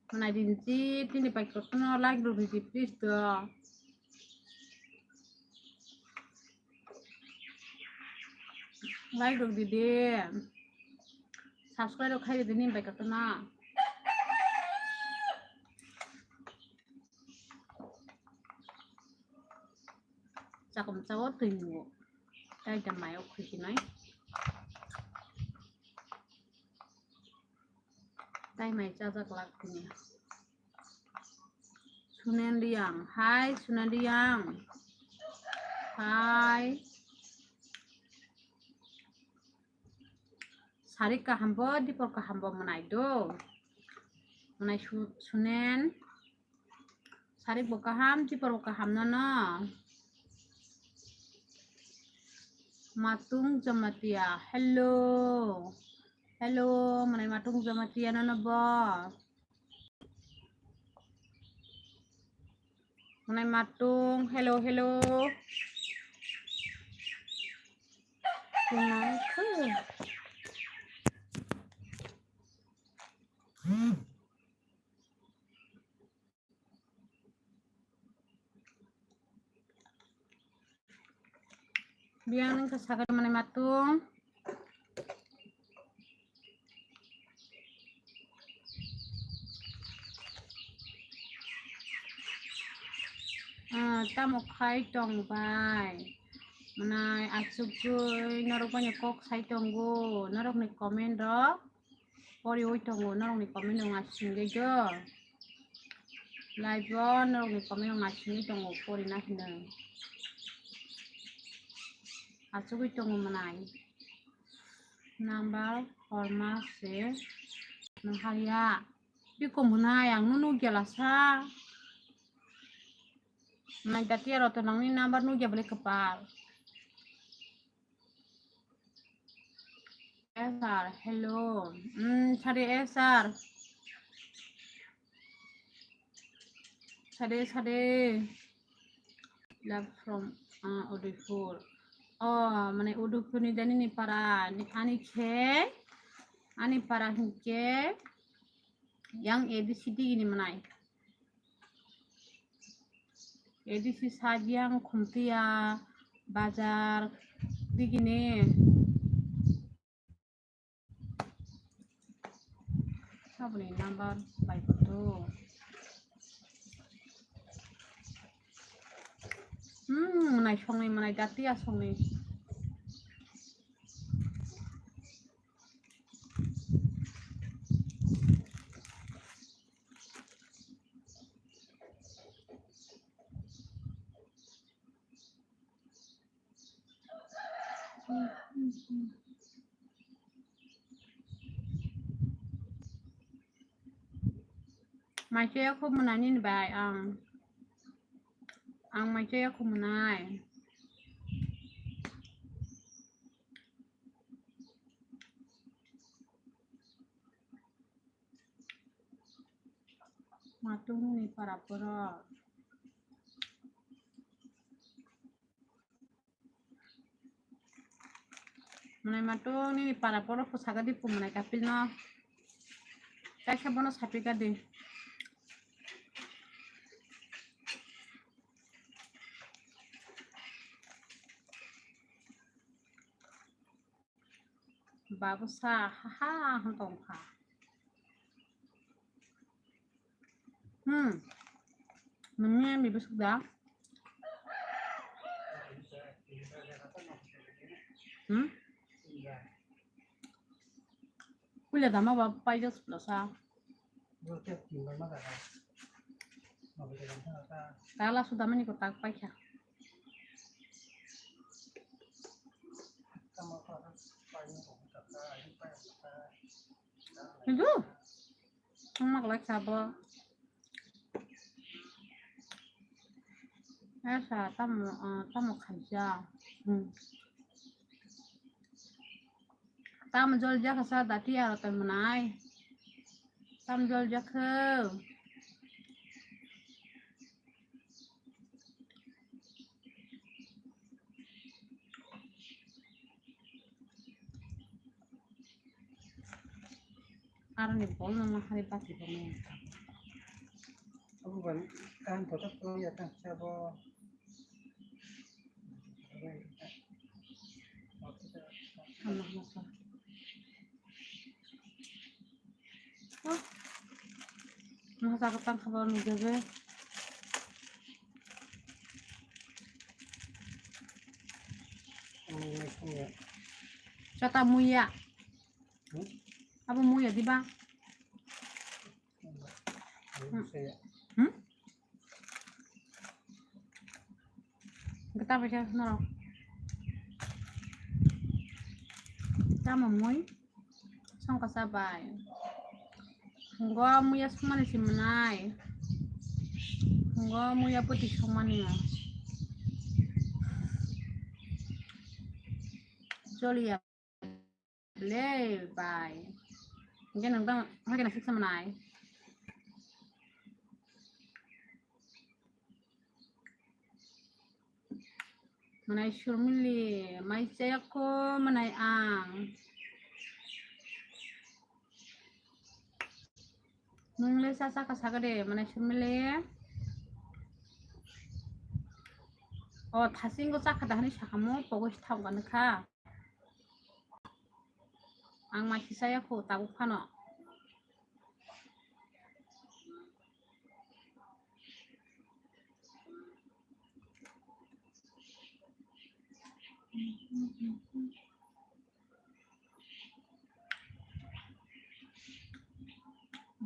Mana dinci tini pakai kotono like dulu di please dong. Like dulu di subscribe dulu kayak ini pakai kotono. Cakap cakap tunggu. Saya jam mayo kucing naik. Tay mày cho ra lạc nhỉ. Sunan Liang, hai Sunan Liang. Hai. Sarika hambo di porka hambo menai do. Menai Sunan. Sarik boka ham di porka ham nana. Matung Jamatia. Hello. Hello, menai matung Jamatia nana bo. Menai matung, hello hello. Menai tuh. Biang kesakan menai matung. Ta một khai trồng bài này chụp chơi nó đâu có nhà cốc khai trồng go nó đâu này comment đó ôi ôi trồng go nó đâu này comment đâu xin cái chứ live nó đâu này comment đâu xin trồng go ôi nãy nè chụp cái trồng go này number format share nó hay à biết cùng này yang nó nuôi là sao Nah, tadi ya roto nang ini nambar nu ja beli kepal. Esar, hello. Cari Esar. Sade. Love from Udipur. Oh, mana Udipur ni dan ini para ani ke. Ani para ke. Yang ABCD ini menai. Edisi sajiang kumtia bazar begini apa nih number baik itu menai song nih menai gati ya song nih Macam aku menanya nih baik macam aku menanya matung nih para pura menai matung nih para pura pusaka di pumenai kapil no kayak bono sapi kade babu sa haha hantong ka namanya bibis sudah kuliah dama bapak itu sebelah sa Kala sudah menikut tak pakai itu emak lagi sabar Esa tamu kerja tamu jual jak sa tadi ya atau menai tamu jual jak ke Arni bol nama hari pagi pemerintah Aku kan kan tetap tuh ya kan siapa Allah masa. Oh, masa ketang kabar nih bebe. ya. Cata muya. Hmm? Apa muya di bang? Saya Kita baca senang. Kita memuai. Sang kasabay. Gua muya semua di menai. Gua muya putih semua nih. Joli ya. Le bye. Mungkin nang makin nasi sama menai. Menai surmili, mai saya ko menai ang. Nungle sasa kasaga deh, menai surmili. Oh, tasing ko saka dah ni sakamu, pokok tahu kan ka. Ang masih saya ko tahu pano.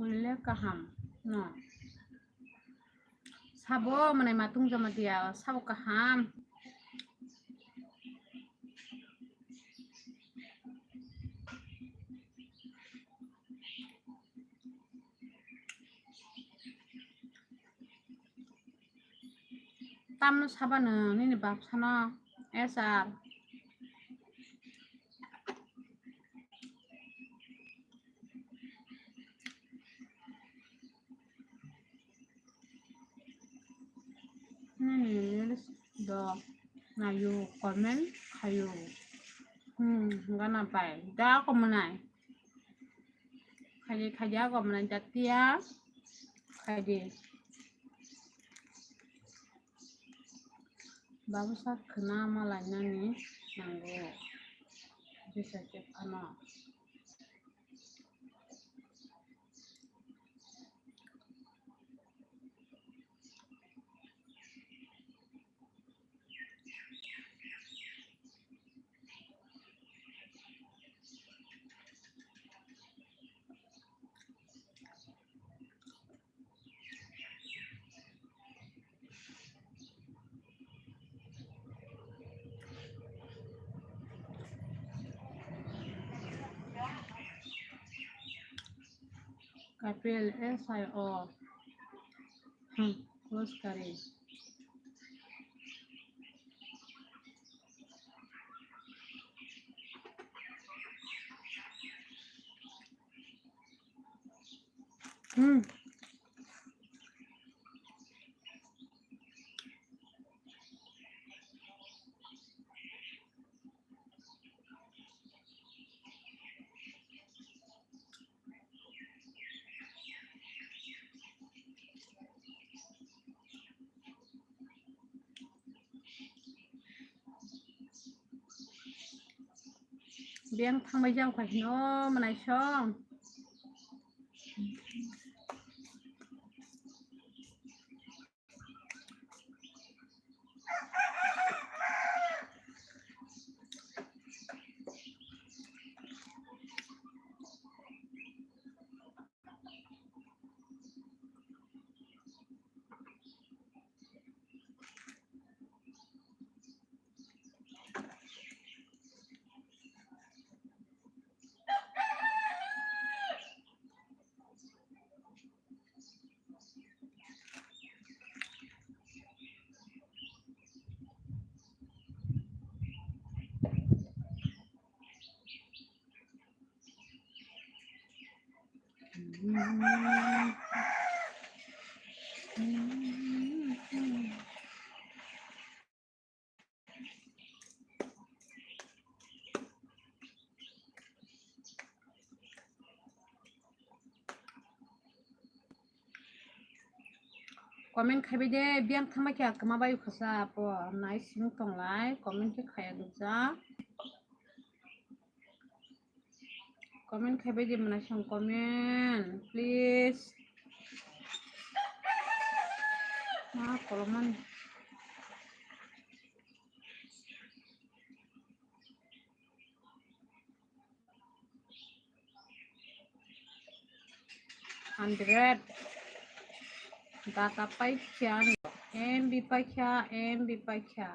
Boleh kaham, no. Sabo menai matung sama dia, sabo kaham. Tam sabana ni bab sana, esar. Nulis do nayu komen kayu. Enggak napai. Dah aku menai. Kaji aku menai jatia. Kaji. Bagus lah kena malahnya nih. Nanggo. Bisa cek anak. Kapil SIO. Close kari. Biang thang bây giờ phải nó mà này xong. comment khai de biang thama kya kama bayu khasa po nai sing tong lai comment ke khaya dukja comment khai de mana sang comment please ma koloman hundred data pai kya MB pai kya MB pai kya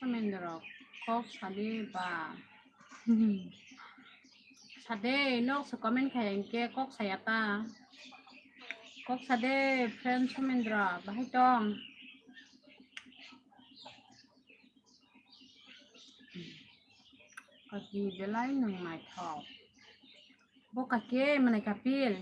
Samendra kok sadi ba sade no se comment khai ke kok sayata kok sade friend Samendra bahai tong kaki belai nang mai thau boka ke mana kapil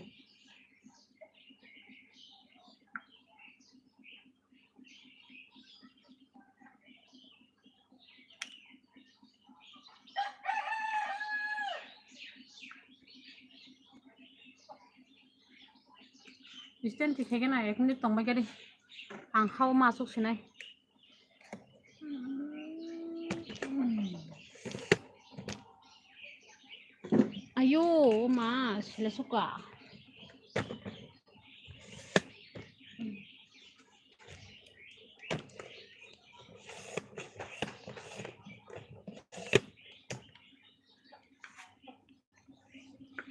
Distance thì cái này không biết tổng bao nhiêu đi hàng khâu mà xúc xí này ayo mà sila suka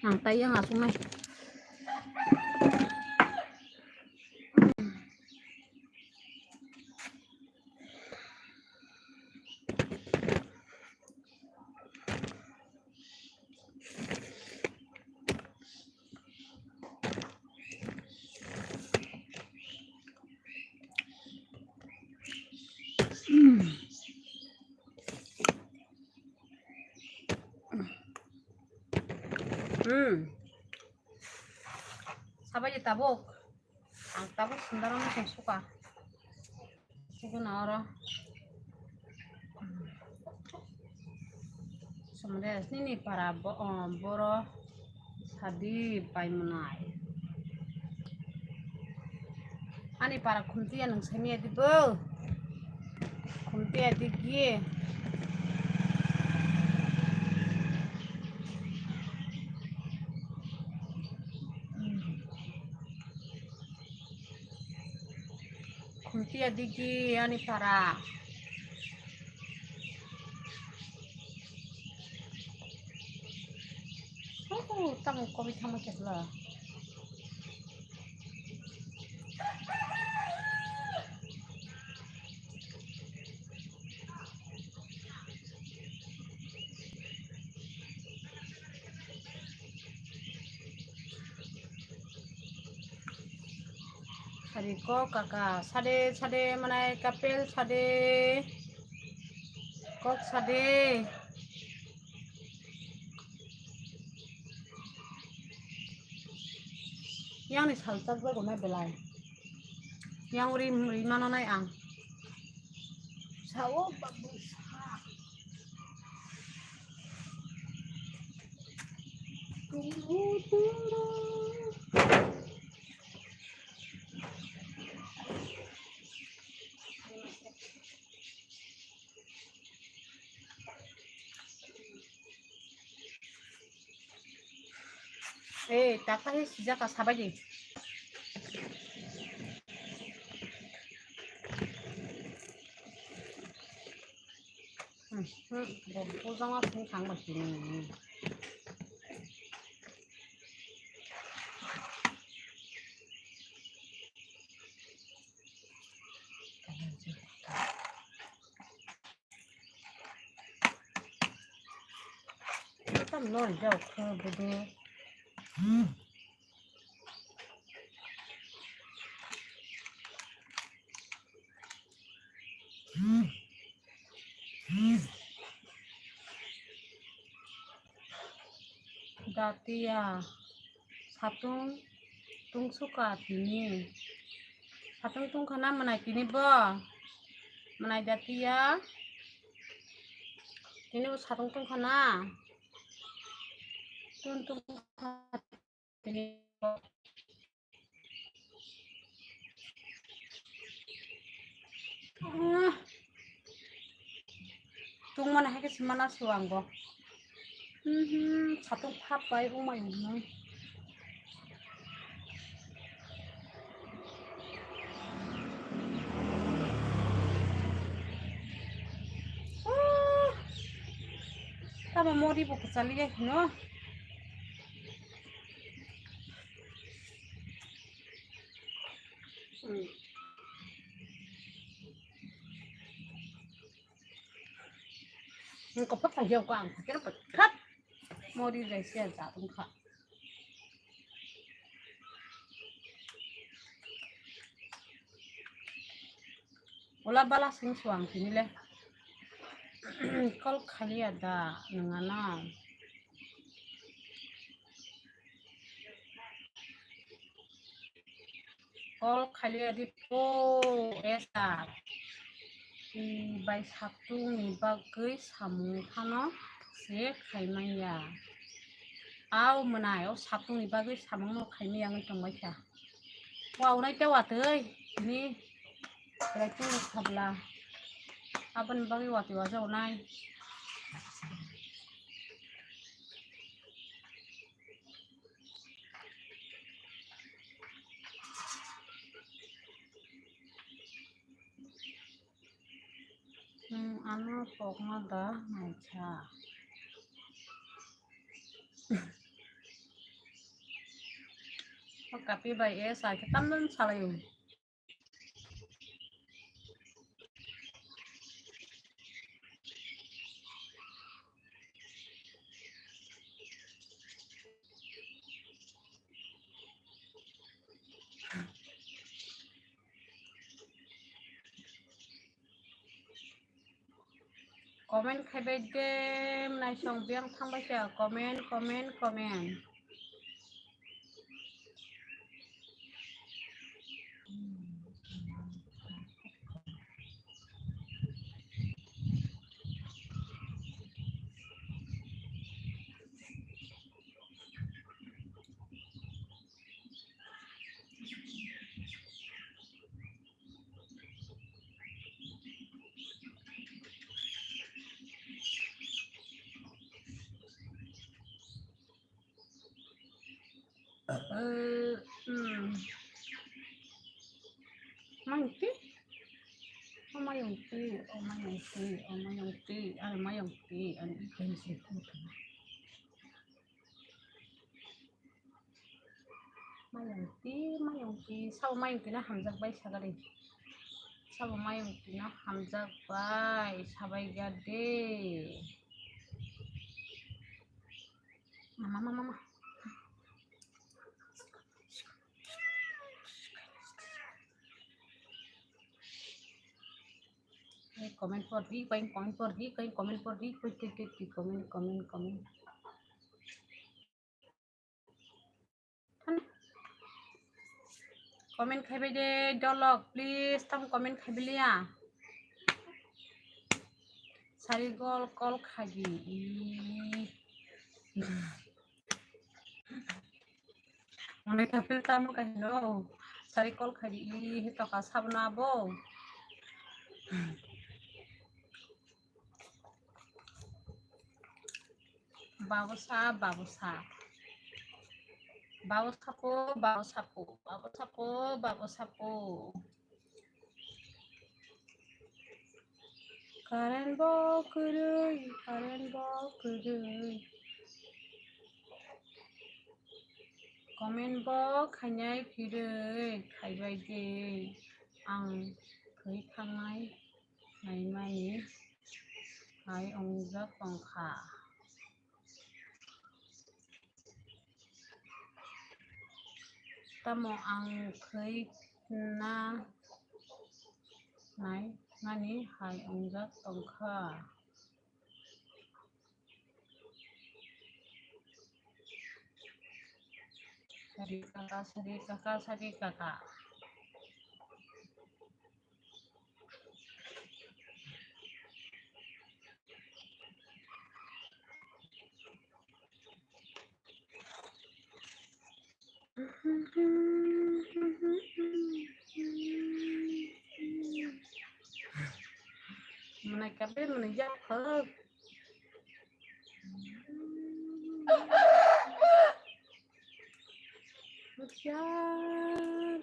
hàng tay yang asung này Sabar ya tabuk ang tabuk sembarang saya suka Kenapa? Sebenarnya ini para boro tadi paimunai. Ani para kuntian yang semi di bawah, kuntian di gie. Kuntian di gie ani para. Tamu kopi tamu ceklah. Hariko kakak, sade mana kapel sade, kok sade. Yang ni saltak berguna belai. Yang uri mana nai ang. Sawo bagus. Tak kasih sejak sahabat je. Pusang apa pun kang begini. Kita nol jauh ke bodoh. Dati ya satu tung suka ini satu tung kena menaik ini bah menaik dati ya ini satu tung kena tung ini tung mana ke semana suang go satu papai umay umay tama mau di buku sali ya no có bất phải hiệu quả cái nó phải khắp mua đi về xe giả không khả wala bala sing suang sini le kal khali ada nangana kal khali adi po esa bai sabtu ni bagai samu khano se khaimaya au menai au sabtu ni bagai samu no khaimaya ngai tongbai kha wow nai tewa teuy ini itu sabla apa bagi wati wajau nai anu pokoknya dah macam tapi baik saya kita men salayung komen khai bay game này xong biếng thăng bay giờ comment Mayongti. Oh Mayongti, oh Mayongti, oh Mayongti, ah Mayongti, ano ikan sih? Mayongti, Mayongti, sao Mayongti na hamzak bay sagari. Sao Mayongti na hamzak bay, sabay gade. Mama, mama, mama. Comment for di, comment for di, comment for di, comment. Comment খাইবে দে dialog please tam comment খাইবে ya. Sari gol kol খাবি মনে কাপিল তাম কাহিলো sari kol খাবি টকা সাবনাবো babosa babosa babosapo babosapo babosapo babosapo karen bol kuruy comment box खायनाय फिरै खायबाय दे आं खै थांनाय नायमानि हाय अंजा पंखा tamo ang खै ना नाय मानि हाय अंजा पंखा sari kakak menaikkan menijak ke hujan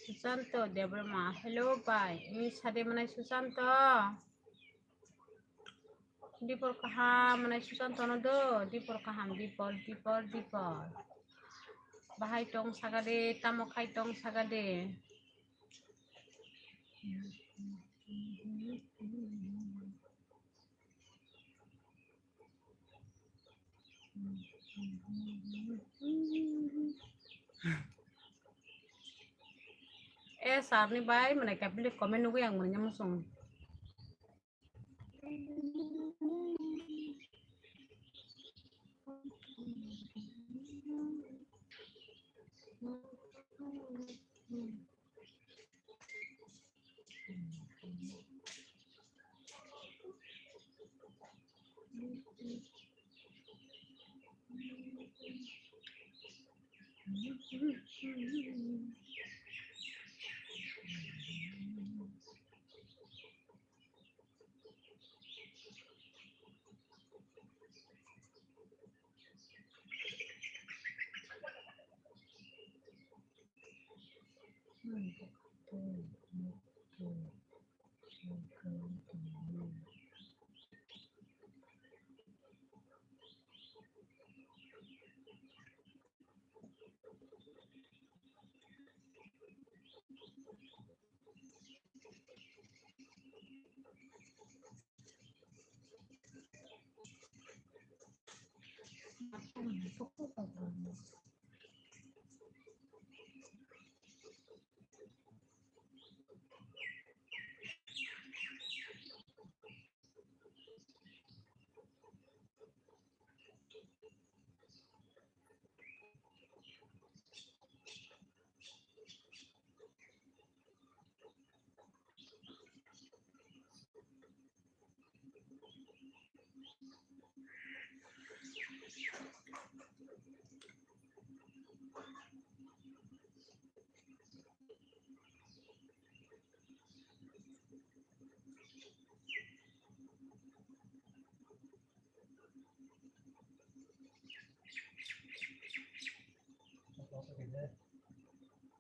Susanto dia bermah hello bye ini sade menai Susanto di porkaham menai Susanto no do di porkaham di pol bahai tong sagade tamo kai tong sagade saat ni bay mereka pilih komen nunggu yang menyamusung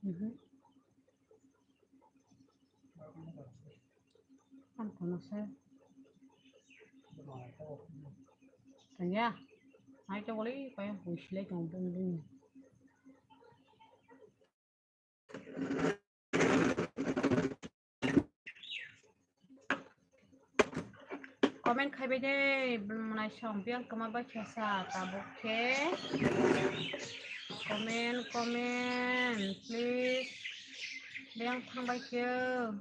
Ăn của nó sẽ thành ra hai cho lý phải hồi lấy chồng bông đi comment khai bây giờ này xong biếng có mà bắt sa ta bốc comment please biếng thang bay kia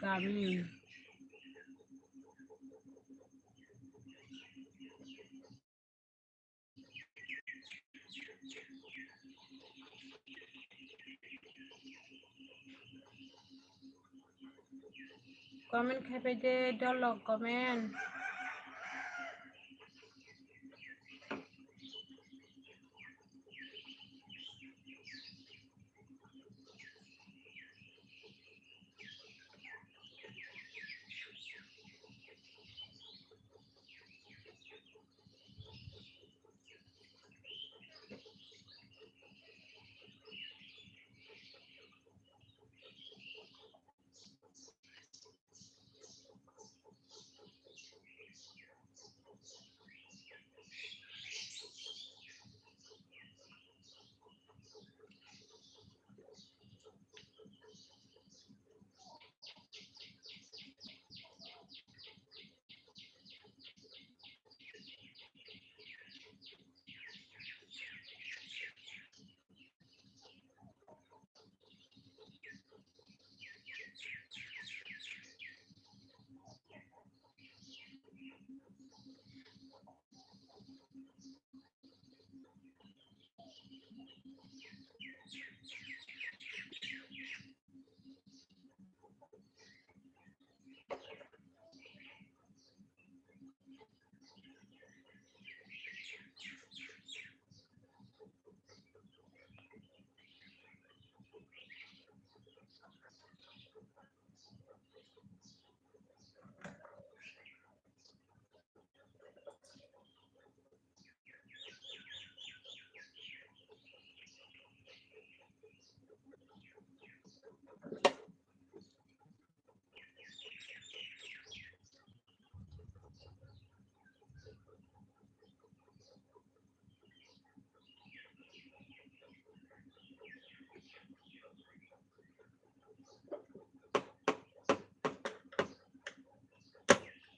kami comment khai bây giờ dollar comment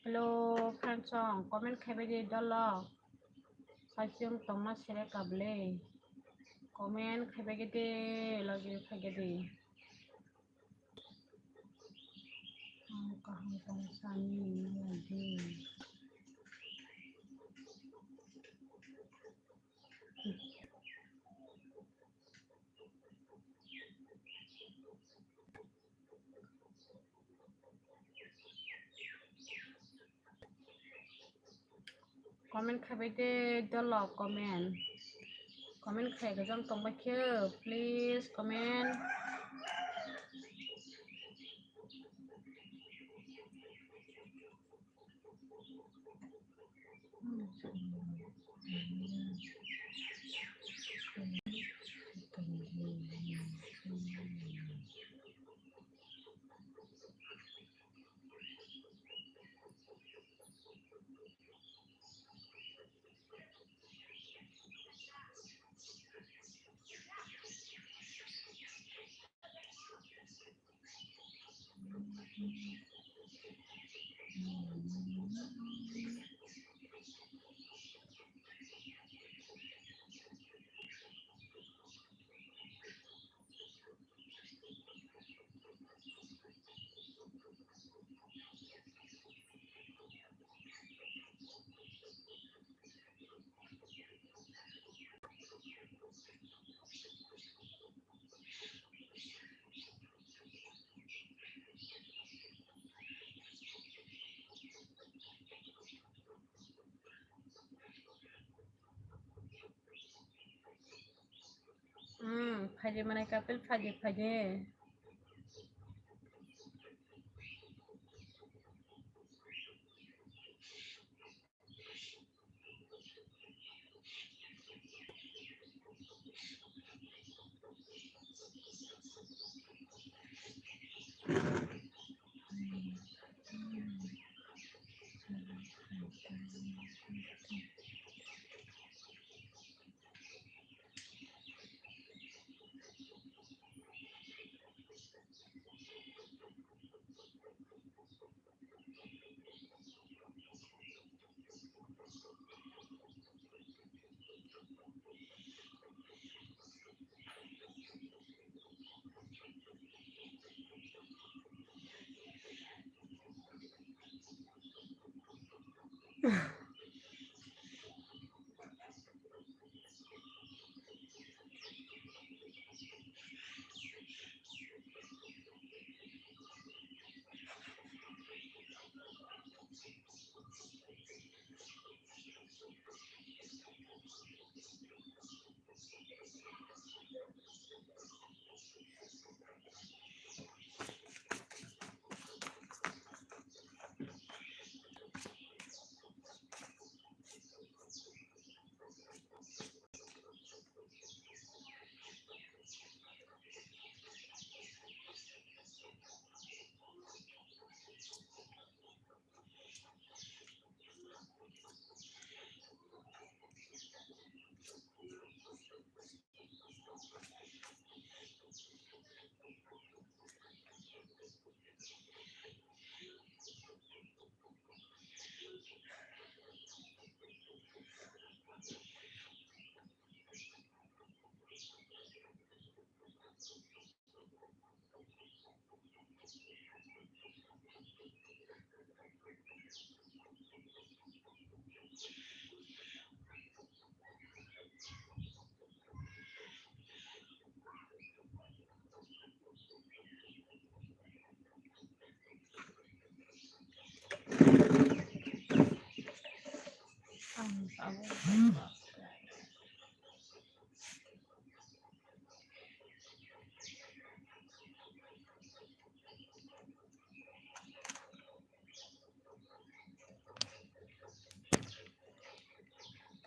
hello friend song comment khai bây giờ dollar sai chung tông nó sẽ cặp lê comment khai bây giờ lagi khai cái gì kahang tong sani lagi comment khai bây giờ dollar comment khai cái dòng tông bạch kia please comment Faje mana kapil faje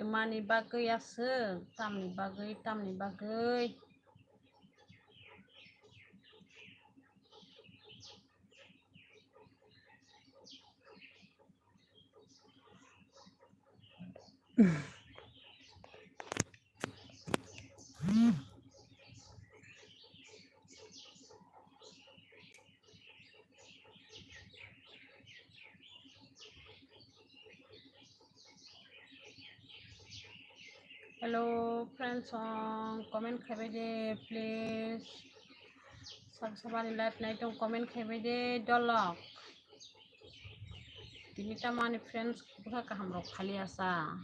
Temani bagai ase, tamni bagai. Hello friends, comment khabe de please. Sabani live night comment khabe de dolok. Tinita mani friends buka kaham rok khali asa.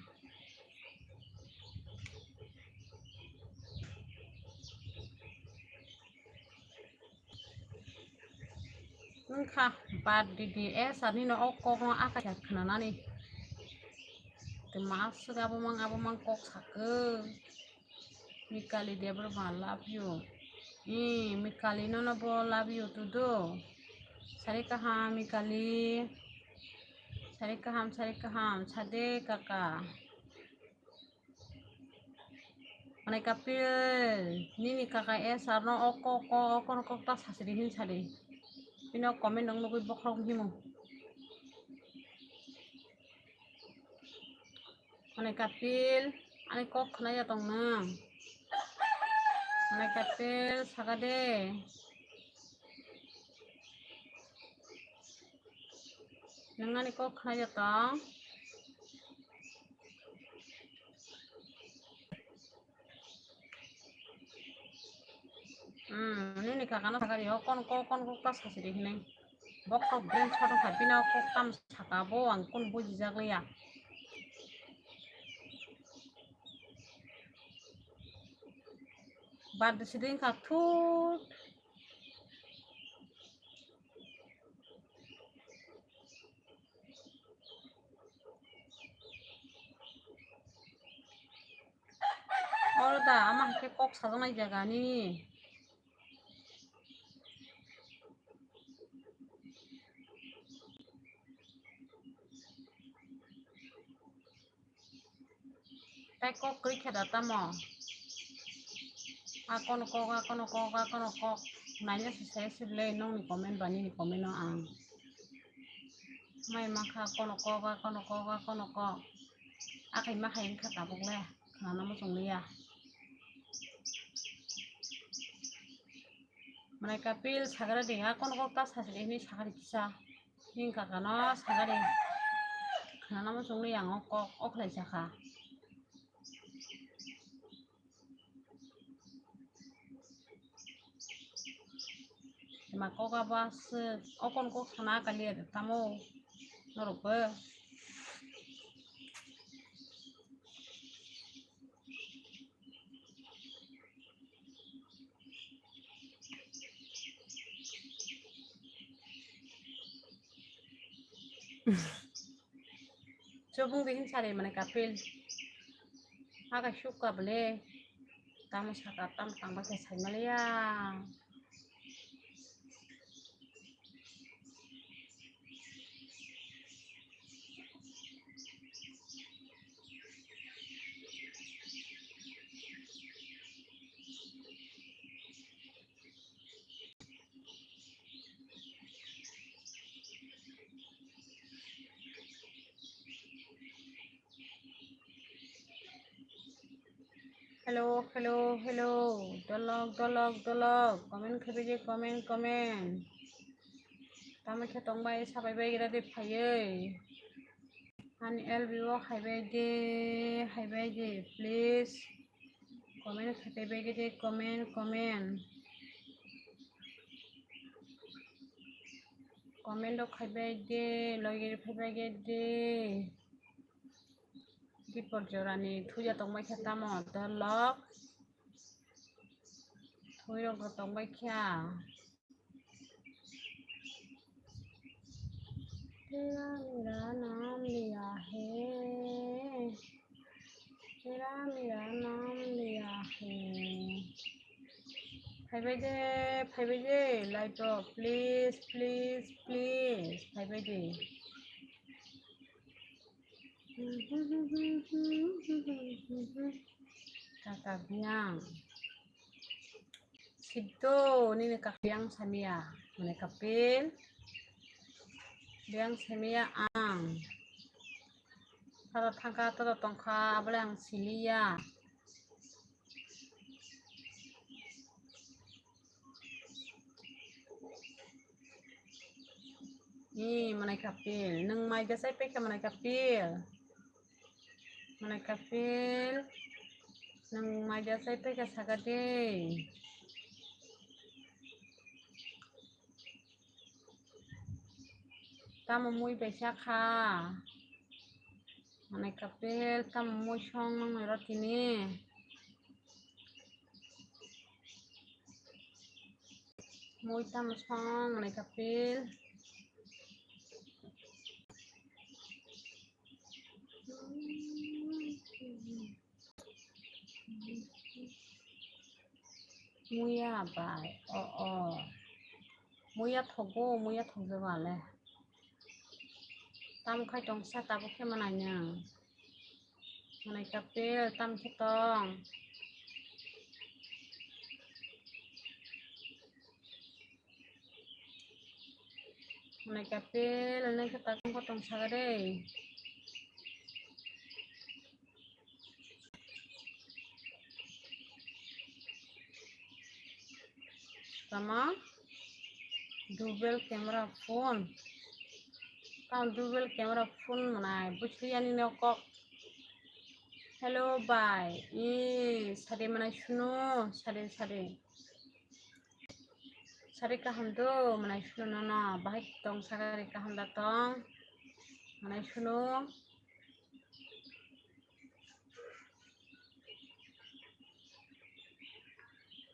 Nungkha bad didi sani no okok no akaja khnana ni. Temas abang kok sake. Mikali dia berapa love you. Mikali no bo love you tudo. Sari kaham Mikali. Sari kaham. Sade kakak. Manai kapil. Nini kakak sarno okok tas hasirihin sari. Pino komen dong nunggu bokrong himu. Manai kapil. Ani kok kena ya tong nang. Manai kapil sagade. Nangani kok kena ya tong. Ini kakak na sagade kon tas hasirihin neng. Bokrong brain chotong kapina kok tam sakabo angkun buji jaglia. Bad sidin katut. Orda amah ke kok sajanai jaga ni. Tai kok kri kheda tamo. Akon kok. Nanya si saya sile nong ni komen bani ni komen no ang. Mai makha akon kok. Akai makha yin khata bukle. Kana mo song liya. Manai kapil sagara de akon kok tas hasile ni sagari kisa. Ning kakano sagari. Kana mo song liya ngokok oklai jaka. Mako kabas okon kok sana kali tamo norope Coba bikin cari mana kapil. Agak suka boleh. Tamu sakatam tambah kesai Malaysia. Hello, hello, hello. Dolog. Comment khabe comment. Tamu chatong bay sabai bay gira de phaye. Hani LBO haibai de please. Comment khabe bay de comment. Comment dok haibai de logi haibai de. Dipor jorani thuja tong bay khatamo dolog. Thui rong tong bay kya. तेरा मेरा नाम लिया है तेरा मेरा नाम लिया है फाइबे लाइट प्लीज फाइबे kakak biang situ ini kakak biang samia mereka pil biang samia ang tata tangka tata tongka belang silia ni mereka pil neng mai jasai peka mereka pil neng mai jasai peka sagade tamu mui besya kha mereka pil tamu mui song nang rotini mui tamu song mereka pil muya bai muya thogo wale tam khai tong sa ta bo khema nanya manai kapil tam khetong manai kapil nai khata ko tong sa re sama double camera phone tam double camera phone manai buchli ani no kok hello bye sare manai suno sare kaham do manai suno na bahai tong sare kaham datong manai suno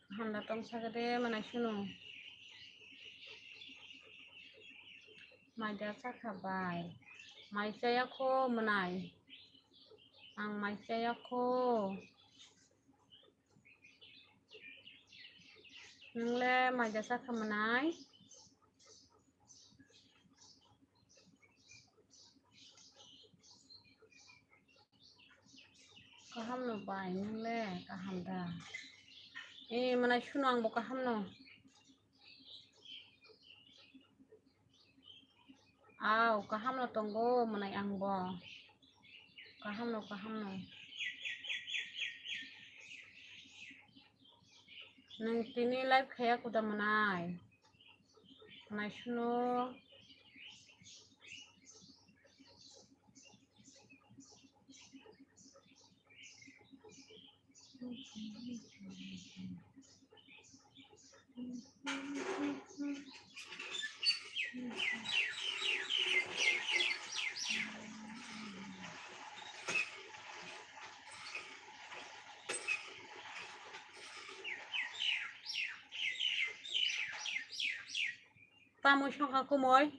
kaham datong sare manai suno mai jasa khabai mai saya ko manai ang mai saya ko ngle mai jasa khamanai kaham no bai ngle kaham da manai suno ang bo kaham no aw kaham no tonggo manai ang bo kaham no nang tini live khaya kuda manai suno tamu song aku moy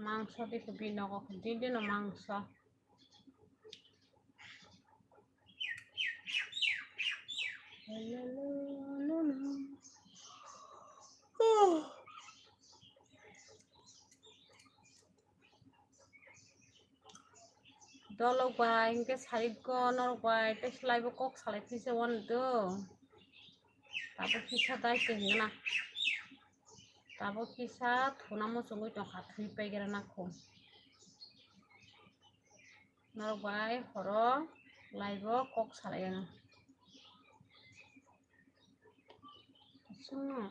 মাংস দেখো বিনক দিন মাংস Dolo ba ingke sarit ko nor ba tes lai bo kok salet ti se won do. Tabo kisa dai ke na. Tabo kisa thuna mo sungoi to khat hui pe gera na ko. Nor ba horo lai bo kok salai na. Sunno